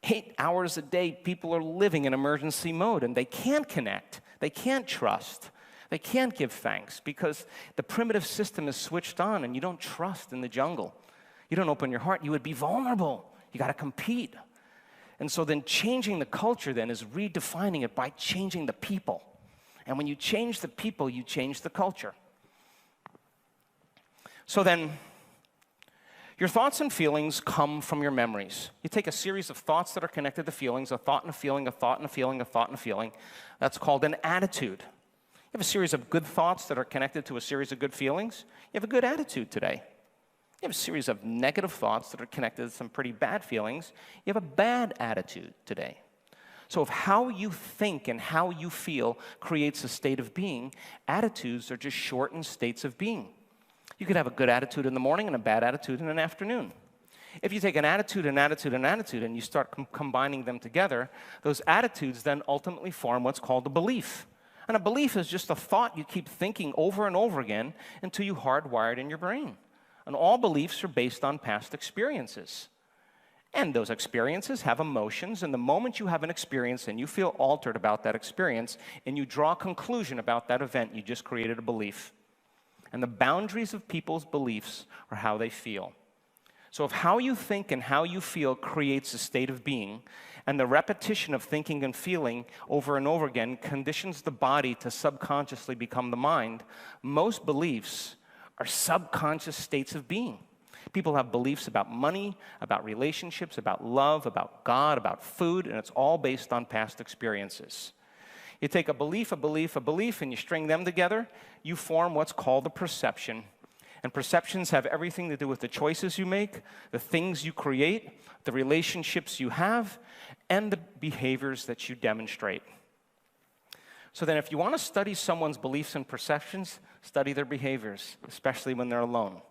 8 hours a day, people are living in emergency mode, and they can't connect, they can't trust, they can't give thanks, because the primitive system is switched on, and you don't trust in the jungle. You don't open your heart, you would be vulnerable. You got to compete. And so then changing the culture then is redefining it by changing the people. And when you change the people, you change the culture. So then, your thoughts and feelings come from your memories. You take a series of thoughts that are connected to feelings, a thought and a feeling, a thought and a feeling, a thought and a feeling. That's called an attitude. You have a series of good thoughts that are connected to a series of good feelings. You have a good attitude today. You have a series of negative thoughts that are connected to some pretty bad feelings. You have a bad attitude today. So if how you think and how you feel creates a state of being, attitudes are just shortened states of being. You could have a good attitude in the morning and a bad attitude in an afternoon. If you take an attitude, an attitude, an attitude, and you start combining them together, those attitudes then ultimately form what's called a belief. And a belief is just a thought you keep thinking over and over again until you hardwire it in your brain. And all beliefs are based on past experiences. And those experiences have emotions, and the moment you have an experience and you feel altered about that experience and you draw a conclusion about that event, you just created a belief. And the boundaries of people's beliefs are how they feel. So if how you think and how you feel creates a state of being, and the repetition of thinking and feeling over and over again conditions the body to subconsciously become the mind, most beliefs are subconscious states of being. People have beliefs about money, about relationships, about love, about God, about food, and it's all based on past experiences. You take a belief, and you string them together, you form what's called a perception. And perceptions have everything to do with the choices you make, the things you create, the relationships you have, and the behaviors that you demonstrate. So then if you want to study someone's beliefs and perceptions, study their behaviors, especially when they're alone.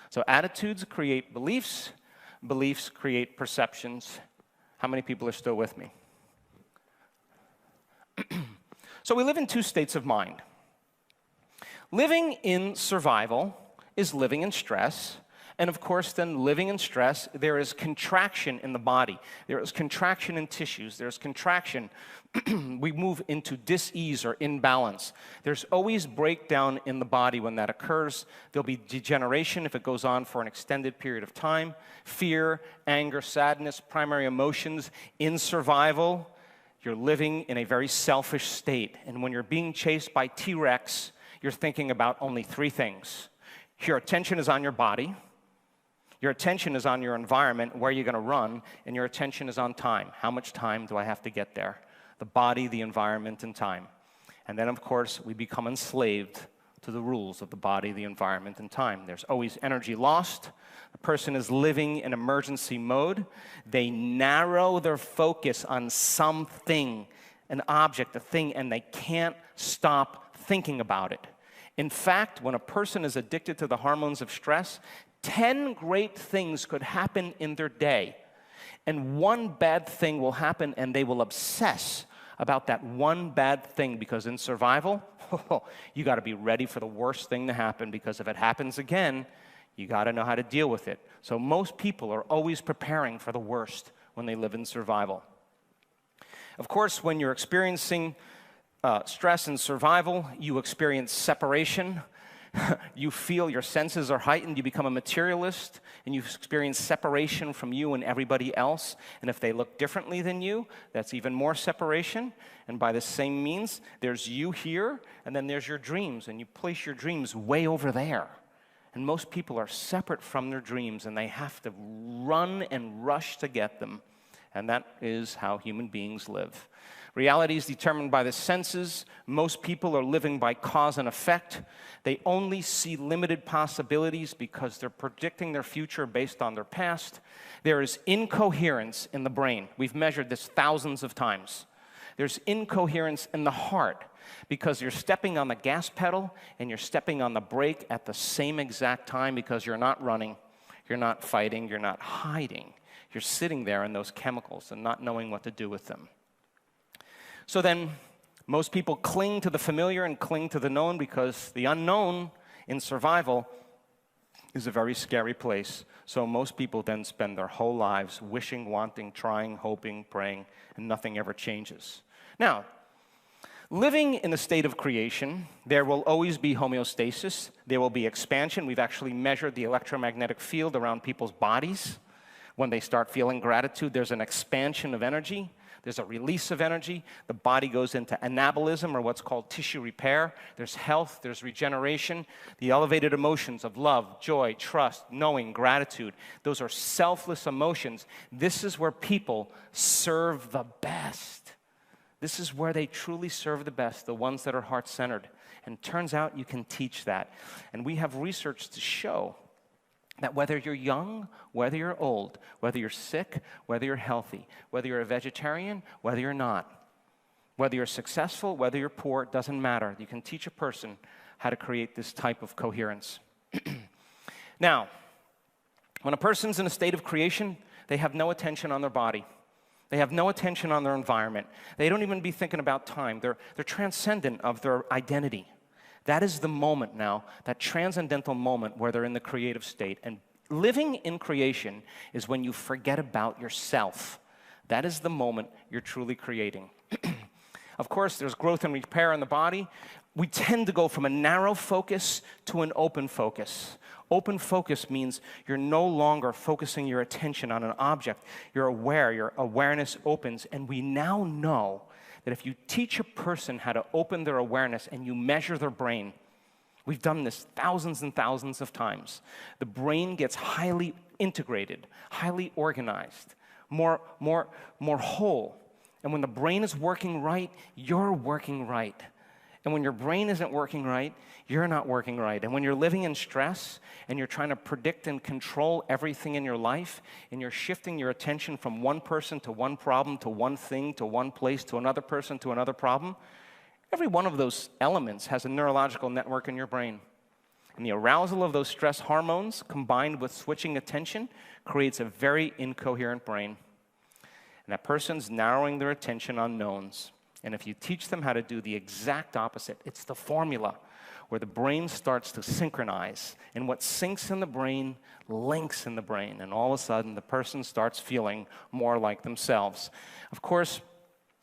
So attitudes create beliefs, beliefs create perceptions. How many people are still with me? So we live in two states of mind. Living in survival is living in stress. And of course, then living in stress, there is contraction in the body. There is contraction in tissues. There's contraction. We move into dis-ease or imbalance. There's always breakdown in the body when that occurs. There'll be degeneration if it goes on for an extended period of time. Fear, anger, sadness, primary emotions. In survival, you're living in a very selfish state. And when you're being chased by T-Rex, you're thinking about only three things. Your attention is on your body. Your attention is on your environment, where you're going to run, and your attention is on time. How much time do I have to get there? The body, the environment, and time. And then, of course, we become enslaved to the rules of the body, the environment, and time. There's always energy lost. The person is living in emergency mode. They narrow their focus on something, an object, a thing, and they can't stop thinking about it. In fact, when a person is addicted to the hormones of stress, 10 great things could happen in their day, and one bad thing will happen, and they will obsess about that one bad thing, because in survival, you got to be ready for the worst thing to happen, because if it happens again, you got to know how to deal with it. So most people are always preparing for the worst when they live in survival. Of course, when you're experiencing stress and survival, you experience separation. You feel your senses are heightened. You become a materialist, and you experience separation from you and everybody else. And if they look differently than you, that's even more separation. And by the same means, there's you here, and then there's your dreams, and you place your dreams way over there. And most people are separate from their dreams, and they have to run and rush to get them. And that is how human beings live. Reality is determined by the senses. Most people are living by cause and effect. They only see limited possibilities because they're predicting their future based on their past. There is incoherence in the brain. We've measured this thousands of times. There's incoherence in the heart because you're stepping on the gas pedal and you're stepping on the brake at the same exact time, because you're not running, you're not fighting, you're not hiding. You're sitting there in those chemicals and not knowing what to do with them. So then, most people cling to the familiar and cling to the known, because the unknown in survival is a very scary place. So most people then spend their whole lives wishing, wanting, trying, hoping, praying, and nothing ever changes. Now, living in a state of creation, there will always be homeostasis. There will be expansion. We've actually measured the electromagnetic field around people's bodies. When they start feeling gratitude, there's an expansion of energy. There's a release of energy. The body goes into anabolism, or what's called tissue repair. There's health, there's regeneration. The elevated emotions of love, joy, trust, knowing, gratitude, those are selfless emotions. This is where people serve the best. This is where they truly serve the best, the ones that are heart-centered. And turns out you can teach that. And we have research to show that whether you're young, whether you're old, whether you're sick, whether you're healthy, whether you're a vegetarian, whether you're not, whether you're successful, whether you're poor, it doesn't matter. You can teach a person how to create this type of coherence. Now, when a person's in a state of creation, they have no attention on their body. They have no attention on their environment. They don't even be thinking about time. They're transcendent of their identity. That is the moment now, that transcendental moment where they're in the creative state. And living in creation is when you forget about yourself. That is the moment you're truly creating. Of course, there's growth and repair in the body. We tend to go from a narrow focus to an open focus. Open focus means you're no longer focusing your attention on an object. You're aware, your awareness opens, and we now know that if you teach a person how to open their awareness and you measure their brain, we've done this thousands and thousands of times, the brain gets highly integrated, highly organized, more whole. And when the brain is working right, you're working right. And when your brain isn't working right, you're not working right. And when you're living in stress and you're trying to predict and control everything in your life, and you're shifting your attention from one person to one problem to one thing to one place to another person to another problem, Every one of those elements has a neurological network in your brain. And the arousal of those stress hormones combined with switching attention creates a very incoherent brain. And that person's narrowing their attention on knowns. And if you teach them how to do the exact opposite, it's the formula where the brain starts to synchronize. And what syncs in the brain links in the brain. And all of a sudden, the person starts feeling more like themselves. Of course,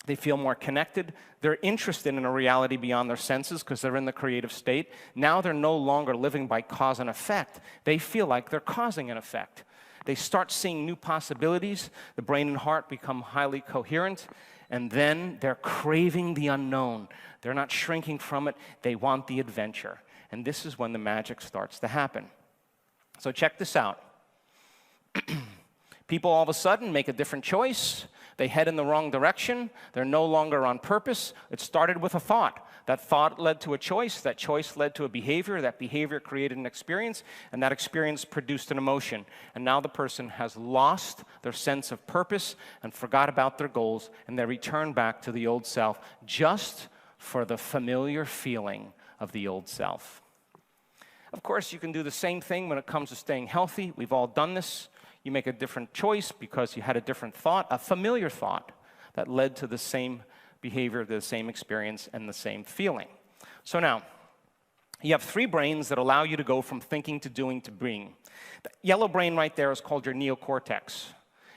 they feel more connected. They're interested in a reality beyond their senses because they're in the creative state. Now they're no longer living by cause and effect. They feel like they're causing an effect. They start seeing new possibilities. The brain and heart become highly coherent. And then they're craving the unknown. They're not shrinking from it. They want the adventure. And this is when the magic starts to happen. So check this out. People all of a sudden make a different choice. They head in the wrong direction. They're no longer on purpose. It started with a thought. That thought led to a choice. That choice led to a behavior. That behavior created an experience. And that experience produced an emotion. And now the person has lost their sense of purpose and forgot about their goals. And they return back to the old self just for the familiar feeling of the old self. Of course, you can do the same thing when it comes to staying healthy. We've all done this. You make a different choice because you had a different thought, a familiar thought that led to the same behavior, the same experience, and the same feeling. So now, you have three brains that allow you to go from thinking to doing to being. The yellow brain right there is called your neocortex.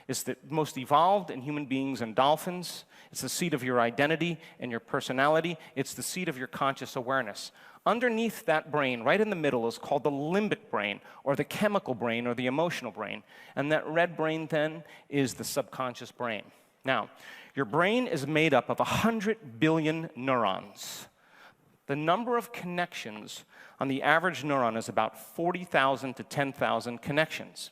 It's the most evolved in human beings and dolphins. It's the seat of your identity and your personality. It's the seat of your conscious awareness. Underneath that brain, right in the middle, is called the limbic brain, or the chemical brain, or the emotional brain. And that red brain, then, is the subconscious brain. Now, your brain is made up of 100 billion neurons. The number of connections on the average neuron is about 40,000 to 10,000 connections.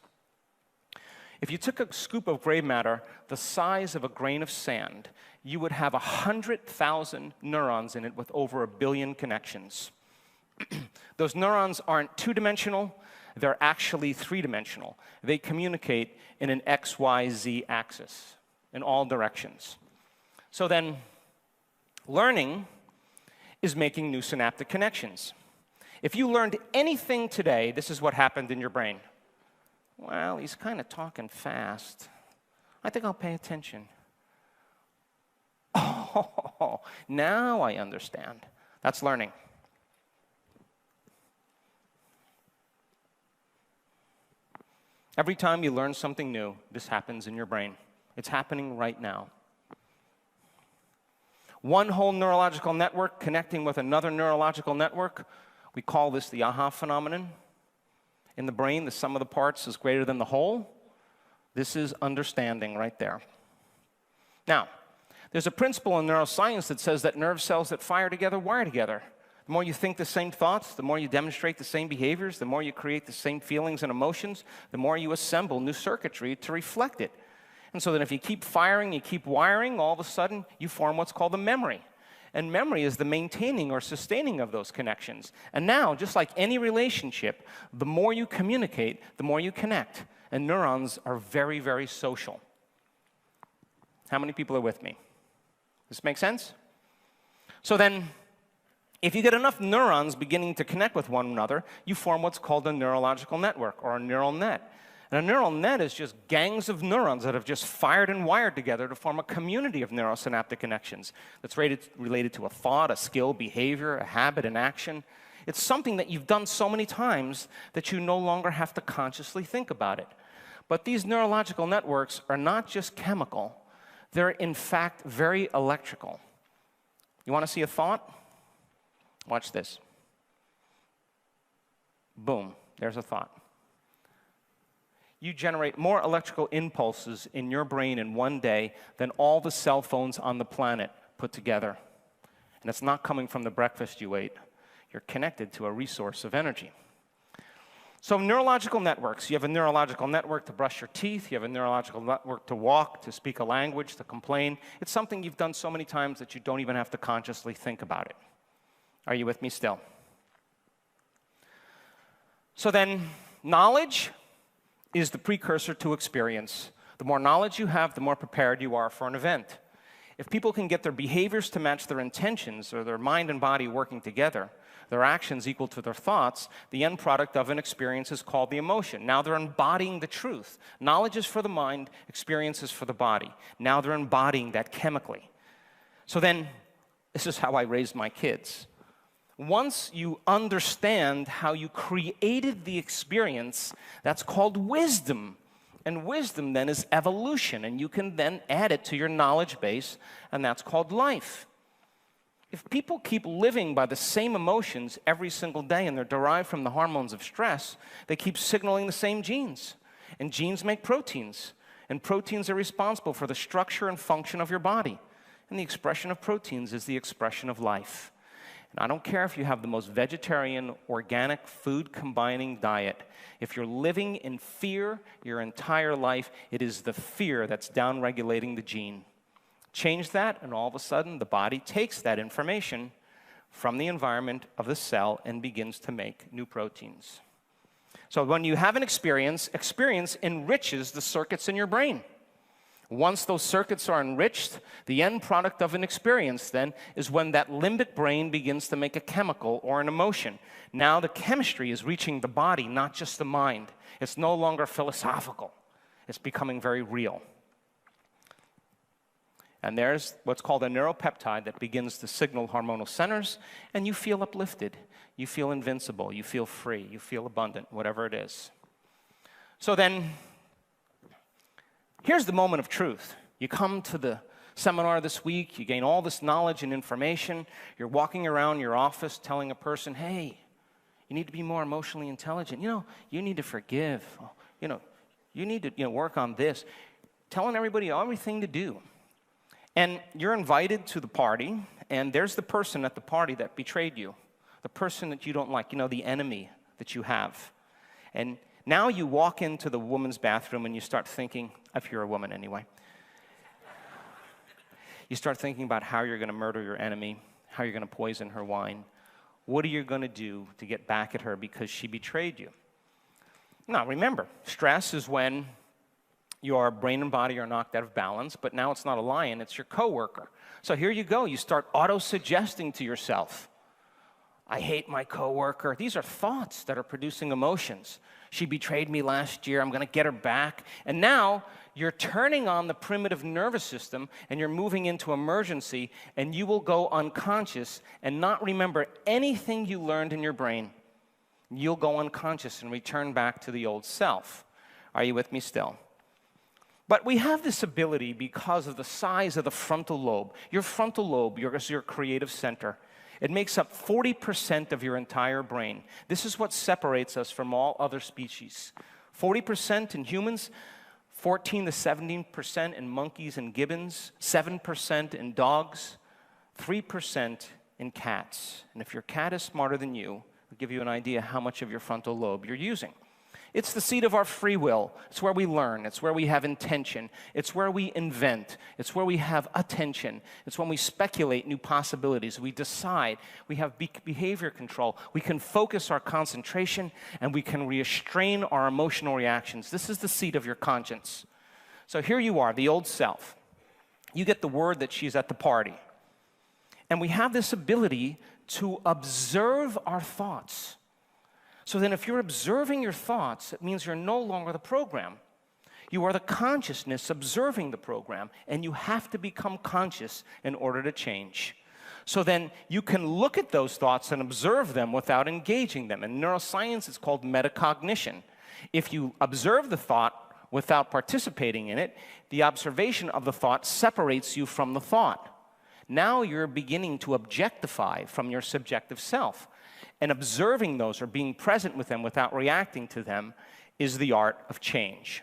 If you took a scoop of gray matter the size of a grain of sand, you would have 100,000 neurons in it with over 1 billion connections. Those neurons aren't two-dimensional, they're actually three-dimensional. They communicate in an X, Y, Z axis in all directions. So then, learning is making new synaptic connections. If you learned anything today, this is what happened in your brain. Well, he's kind of talking fast. I think I'll pay attention. Oh, now I understand. That's learning. Every time you learn something new, this happens in your brain. It's happening right now. One whole neurological network connecting with another neurological network, we call this the aha phenomenon. In the brain, the sum of the parts is greater than the whole. This is understanding right there. Now, there's a principle in neuroscience that says that nerve cells that fire together wire together. The more you think the same thoughts, the more you demonstrate the same behaviors, the more you create the same feelings and emotions, the more you assemble new circuitry to reflect it. And so then if you keep firing, you keep wiring, all of a sudden you form what's called a memory. And memory is the maintaining or sustaining of those connections. And now, just like any relationship, the more you communicate, the more you connect. And neurons are very, very social. How many people are with me? Does this make sense? So then, if you get enough neurons beginning to connect with one another, you form what's called a neurological network, or a neural net. And a neural net is just gangs of neurons that have just fired and wired together to form a community of neurosynaptic connections that's related to a thought, a skill, behavior, a habit, an action. It's something that you've done so many times that you no longer have to consciously think about it. But these neurological networks are not just chemical. They're, in fact, very electrical. You want to see a thought? Watch this. Boom, there's a thought. You generate more electrical impulses in your brain in one day than all the cell phones on the planet put together. And it's not coming from the breakfast you ate. You're connected to a resource of energy. So neurological networks. You have a neurological network to brush your teeth. You have a neurological network to walk, to speak a language, to complain. It's something you've done so many times that you don't even have to consciously think about it. Are you with me still? So then, knowledge is the precursor to experience. The more knowledge you have, the more prepared you are for an event. If people can get their behaviors to match their intentions, or their mind and body working together, their actions equal to their thoughts, the end product of an experience is called the emotion. Now they're embodying the truth. Knowledge is for the mind, experience is for the body. Now they're embodying that chemically. So then, this is how I raised my kids. Once you understand how you created the experience, that's called wisdom. And wisdom then is evolution, and you can then add it to your knowledge base, and that's called life. If people keep living by the same emotions every single day, and they're derived from the hormones of stress, they keep signaling the same genes. And genes make proteins, and proteins are responsible for the structure and function of your body. And the expression of proteins is the expression of life. And I don't care if you have the most vegetarian, organic, food-combining diet. If you're living in fear your entire life, it is the fear that's downregulating the gene. Change that, and all of a sudden, the body takes that information from the environment of the cell and begins to make new proteins. So when you have an experience enriches the circuits in your brain. Once those circuits are enriched, the end product of an experience then is when that limbic brain begins to make a chemical or an emotion. Now the chemistry is reaching the body, not just the mind. It's no longer philosophical. It's becoming very real. And there's what's called a neuropeptide that begins to signal hormonal centers, and you feel uplifted. You feel invincible. You feel free. You feel abundant, whatever it is. So then, here's the moment of truth. You come to the seminar this week, you gain all this knowledge and information, you're walking around your office telling a person, hey, you need to be more emotionally intelligent. You need to forgive. You need to work on this. Telling everybody everything to do. And you're invited to the party, and there's the person at the party that betrayed you, the person that you don't like, the enemy that you have. And now you walk into the woman's bathroom and you start thinking, if you're a woman anyway, you start thinking about how you're going to murder your enemy, how you're going to poison her wine. What are you going to do to get back at her because she betrayed you? Now, remember, stress is when your brain and body are knocked out of balance, but now it's not a lion, it's your coworker. So here you go, you start auto-suggesting to yourself, I hate my coworker. These are thoughts that are producing emotions. She betrayed me last year, I'm going to get her back. And now you're turning on the primitive nervous system and you're moving into emergency, and you will go unconscious and not remember anything you learned in your brain. You'll go unconscious and return back to the old self. Are you with me still? But we have this ability because of the size of the frontal lobe. Your frontal lobe is your creative center. It makes up 40% of your entire brain. This is what separates us from all other species. 40% in humans, 14 to 17% in monkeys and gibbons, 7% in dogs, 3% in cats. And if your cat is smarter than you, I'll give you an idea how much of your frontal lobe you're using. It's the seat of our free will. It's where we learn. It's where we have intention. It's where we invent. It's where we have attention. It's when we speculate new possibilities. We decide. We have behavior control. We can focus our concentration, and we can restrain our emotional reactions. This is the seat of your conscience. So here you are, the old self. You get the word that she's at the party. And we have this ability to observe our thoughts. So then if you're observing your thoughts, it means you're no longer the program. You are the consciousness observing the program, and you have to become conscious in order to change. So then you can look at those thoughts and observe them without engaging them. In neuroscience, it's called metacognition. If you observe the thought without participating in it, the observation of the thought separates you from the thought. Now you're beginning to objectify from your subjective self. And observing those or being present with them without reacting to them is the art of change.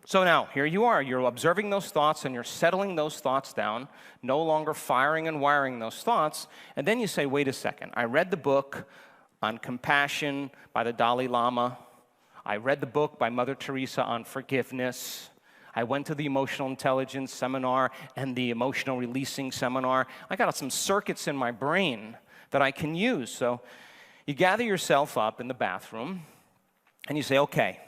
So now, here you are. You're observing those thoughts and you're settling those thoughts down, no longer firing and wiring those thoughts. And then you say, wait a second. I read the book on compassion by the Dalai Lama. I read the book by Mother Teresa on forgiveness. I went to the emotional intelligence seminar and the emotional releasing seminar. I got some circuits in my brain that I can use. So you gather yourself up in the bathroom and you say, okay,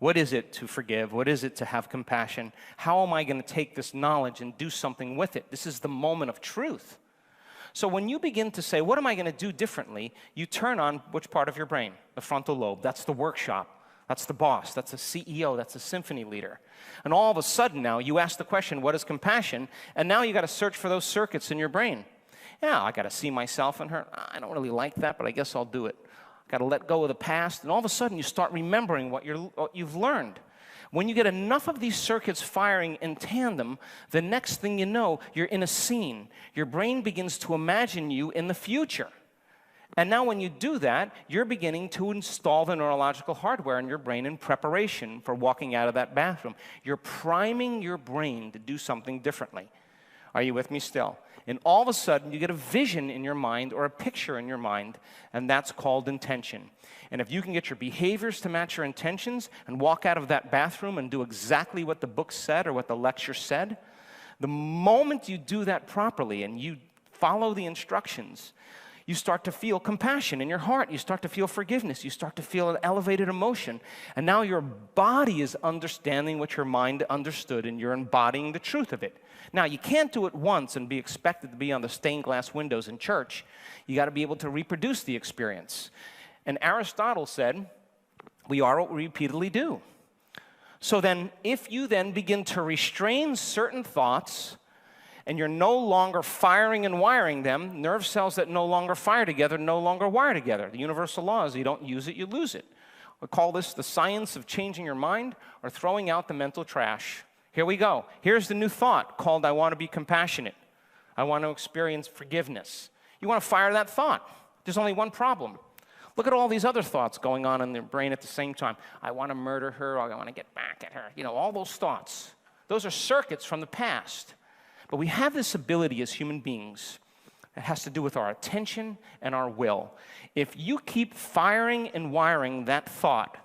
What is it to forgive? What is it to have compassion? How am I going to take this knowledge and do something with it? This is the moment of truth. So when you begin to say, what am I going to do differently? You turn on which part of your brain? The frontal lobe. That's the workshop. That's the boss. That's a CEO. That's a symphony leader. And all of a sudden now, you ask the question, what is compassion? And now you got to search for those circuits in your brain. Yeah, I got to see myself in her. I don't really like that, but I guess I'll do it. Got to let go of the past, and all of a sudden you start remembering what you've learned. When you get enough of these circuits firing in tandem, the next thing you know, you're in a scene. Your brain begins to imagine you in the future. And now when you do that, you're beginning to install the neurological hardware in your brain in preparation for walking out of that bathroom. You're priming your brain to do something differently. Are you with me still? And all of a sudden, you get a vision in your mind or a picture in your mind, and that's called intention. And if you can get your behaviors to match your intentions and walk out of that bathroom and do exactly what the book said or what the lecture said, the moment you do that properly and you follow the instructions, you start to feel compassion in your heart. You start to feel forgiveness. You start to feel an elevated emotion. And now your body is understanding what your mind understood, and you're embodying the truth of it. Now, you can't do it once and be expected to be on the stained glass windows in church. You got to be able to reproduce the experience. And Aristotle said, we are what we repeatedly do. So then, if you then begin to restrain certain thoughts, and you're no longer firing and wiring them, nerve cells that no longer fire together no longer wire together. The universal law is you don't use it, you lose it. We call this the science of changing your mind or throwing out the mental trash. Here we go. Here's the new thought called I want to be compassionate. I want to experience forgiveness. You want to fire that thought. There's only one problem. Look at all these other thoughts going on in their brain at the same time. I want to murder her, or I want to get back at her. You know, all those thoughts. Those are circuits from the past. But we have this ability as human beings. It has to do with our attention and our will. If you keep firing and wiring that thought,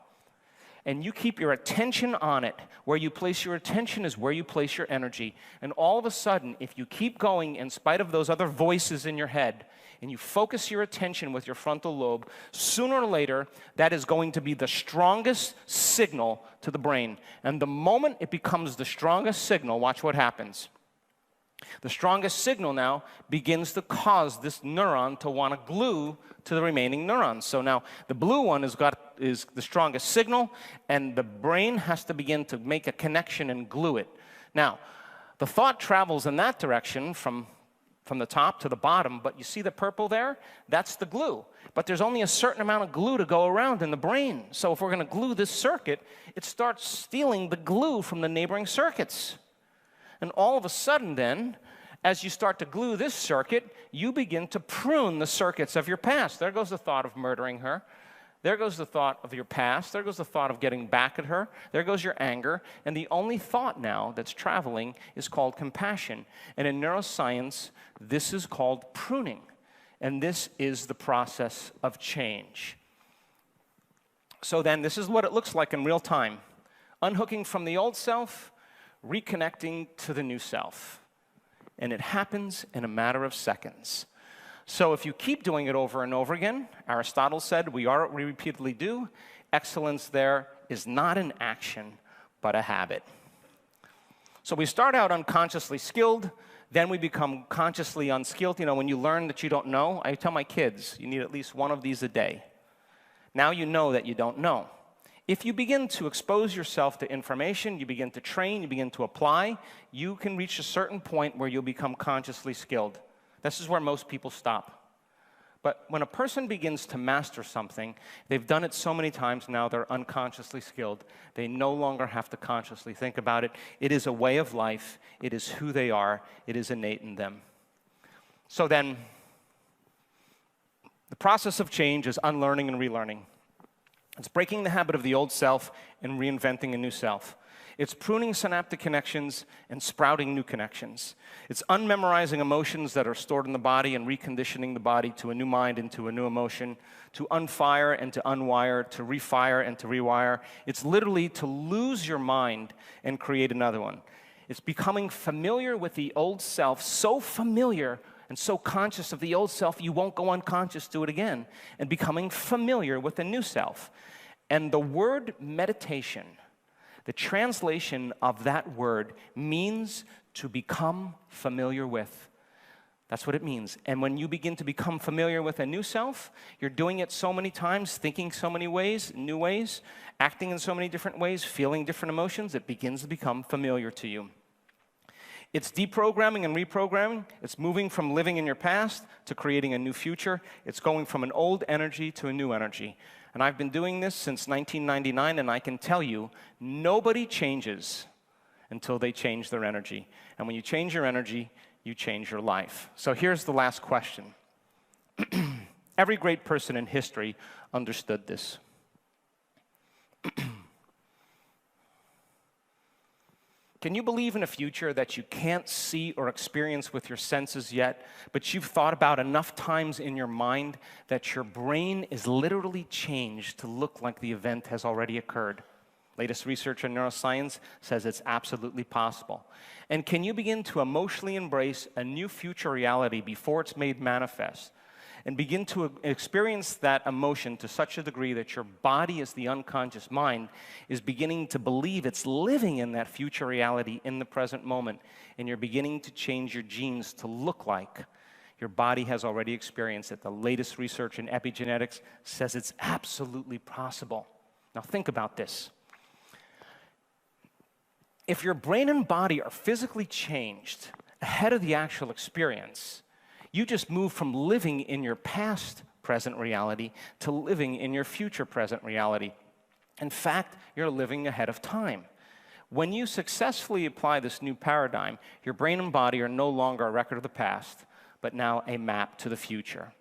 and you keep your attention on it, where you place your attention is where you place your energy. And all of a sudden, if you keep going in spite of those other voices in your head, and you focus your attention with your frontal lobe, sooner or later, that is going to be the strongest signal to the brain. And the moment it becomes the strongest signal, watch what happens. The strongest signal now begins to cause this neuron to want to glue to the remaining neurons. So now the blue one is the strongest signal, and the brain has to begin to make a connection and glue it. Now, the thought travels in that direction from the top to the bottom, but you see the purple there? That's the glue. But there's only a certain amount of glue to go around in the brain. So if we're going to glue this circuit, it starts stealing the glue from the neighboring circuits. And all of a sudden then, as you start to glue this circuit, you begin to prune the circuits of your past. There goes the thought of murdering her. There goes the thought of your past. There goes the thought of getting back at her. There goes your anger. And the only thought now that's traveling is called compassion. And in neuroscience, this is called pruning. And this is the process of change. So then, this is what it looks like in real time. Unhooking from the old self, reconnecting to the new self. And it happens in a matter of seconds. So if you keep doing it over and over again, Aristotle said, we are what we repeatedly do. Excellence there is not an action, but a habit. So we start out unconsciously skilled, then we become consciously unskilled. You know, when you learn that you don't know, I tell my kids, you need at least one of these a day. Now you know that you don't know. If you begin to expose yourself to information, you begin to train, you begin to apply, you can reach a certain point where you'll become consciously skilled. This is where most people stop. But when a person begins to master something, they've done it so many times now, they're unconsciously skilled. They no longer have to consciously think about it. It is a way of life. It is who they are. It is innate in them. So then, the process of change is unlearning and relearning. It's breaking the habit of the old self and reinventing a new self. It's pruning synaptic connections and sprouting new connections. It's unmemorizing emotions that are stored in the body and reconditioning the body to a new mind and to a new emotion, to unfire and to unwire, to refire and to rewire. It's literally to lose your mind and create another one. It's becoming familiar with the old self, so familiar and so conscious of the old self, you won't go unconscious to it again, and becoming familiar with the new self. And the word meditation The translation of that word means to become familiar with. That's what it means. And when you begin to become familiar with a new self, you're doing it so many times, thinking so many ways, new ways, acting in so many different ways, feeling different emotions, it begins to become familiar to you. It's deprogramming and reprogramming. It's moving from living in your past to creating a new future. It's going from an old energy to a new energy. And I've been doing this since 1999, and I can tell you, nobody changes until they change their energy. And when you change your energy, you change your life. So here's the last question. Every great person in history understood this. Can you believe in a future that you can't see or experience with your senses yet, but you've thought about enough times in your mind that your brain is literally changed to look like the event has already occurred? Latest research in neuroscience says it's absolutely possible. And can you begin to emotionally embrace a new future reality before it's made manifest? And begin to experience that emotion to such a degree that your body, as the unconscious mind, is beginning to believe it's living in that future reality in the present moment. And you're beginning to change your genes to look like your body has already experienced it. The latest research in epigenetics says it's absolutely possible. Now think about this. If your brain and body are physically changed ahead of the actual experience, you just move from living in your past present reality to living in your future present reality. In fact, you're living ahead of time. When you successfully apply this new paradigm, your brain and body are no longer a record of the past, but now a map to the future.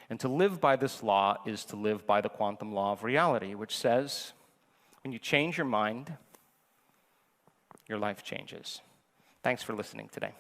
And to live by this law is to live by the quantum law of reality, which says, when you change your mind, your life changes. Thanks for listening today.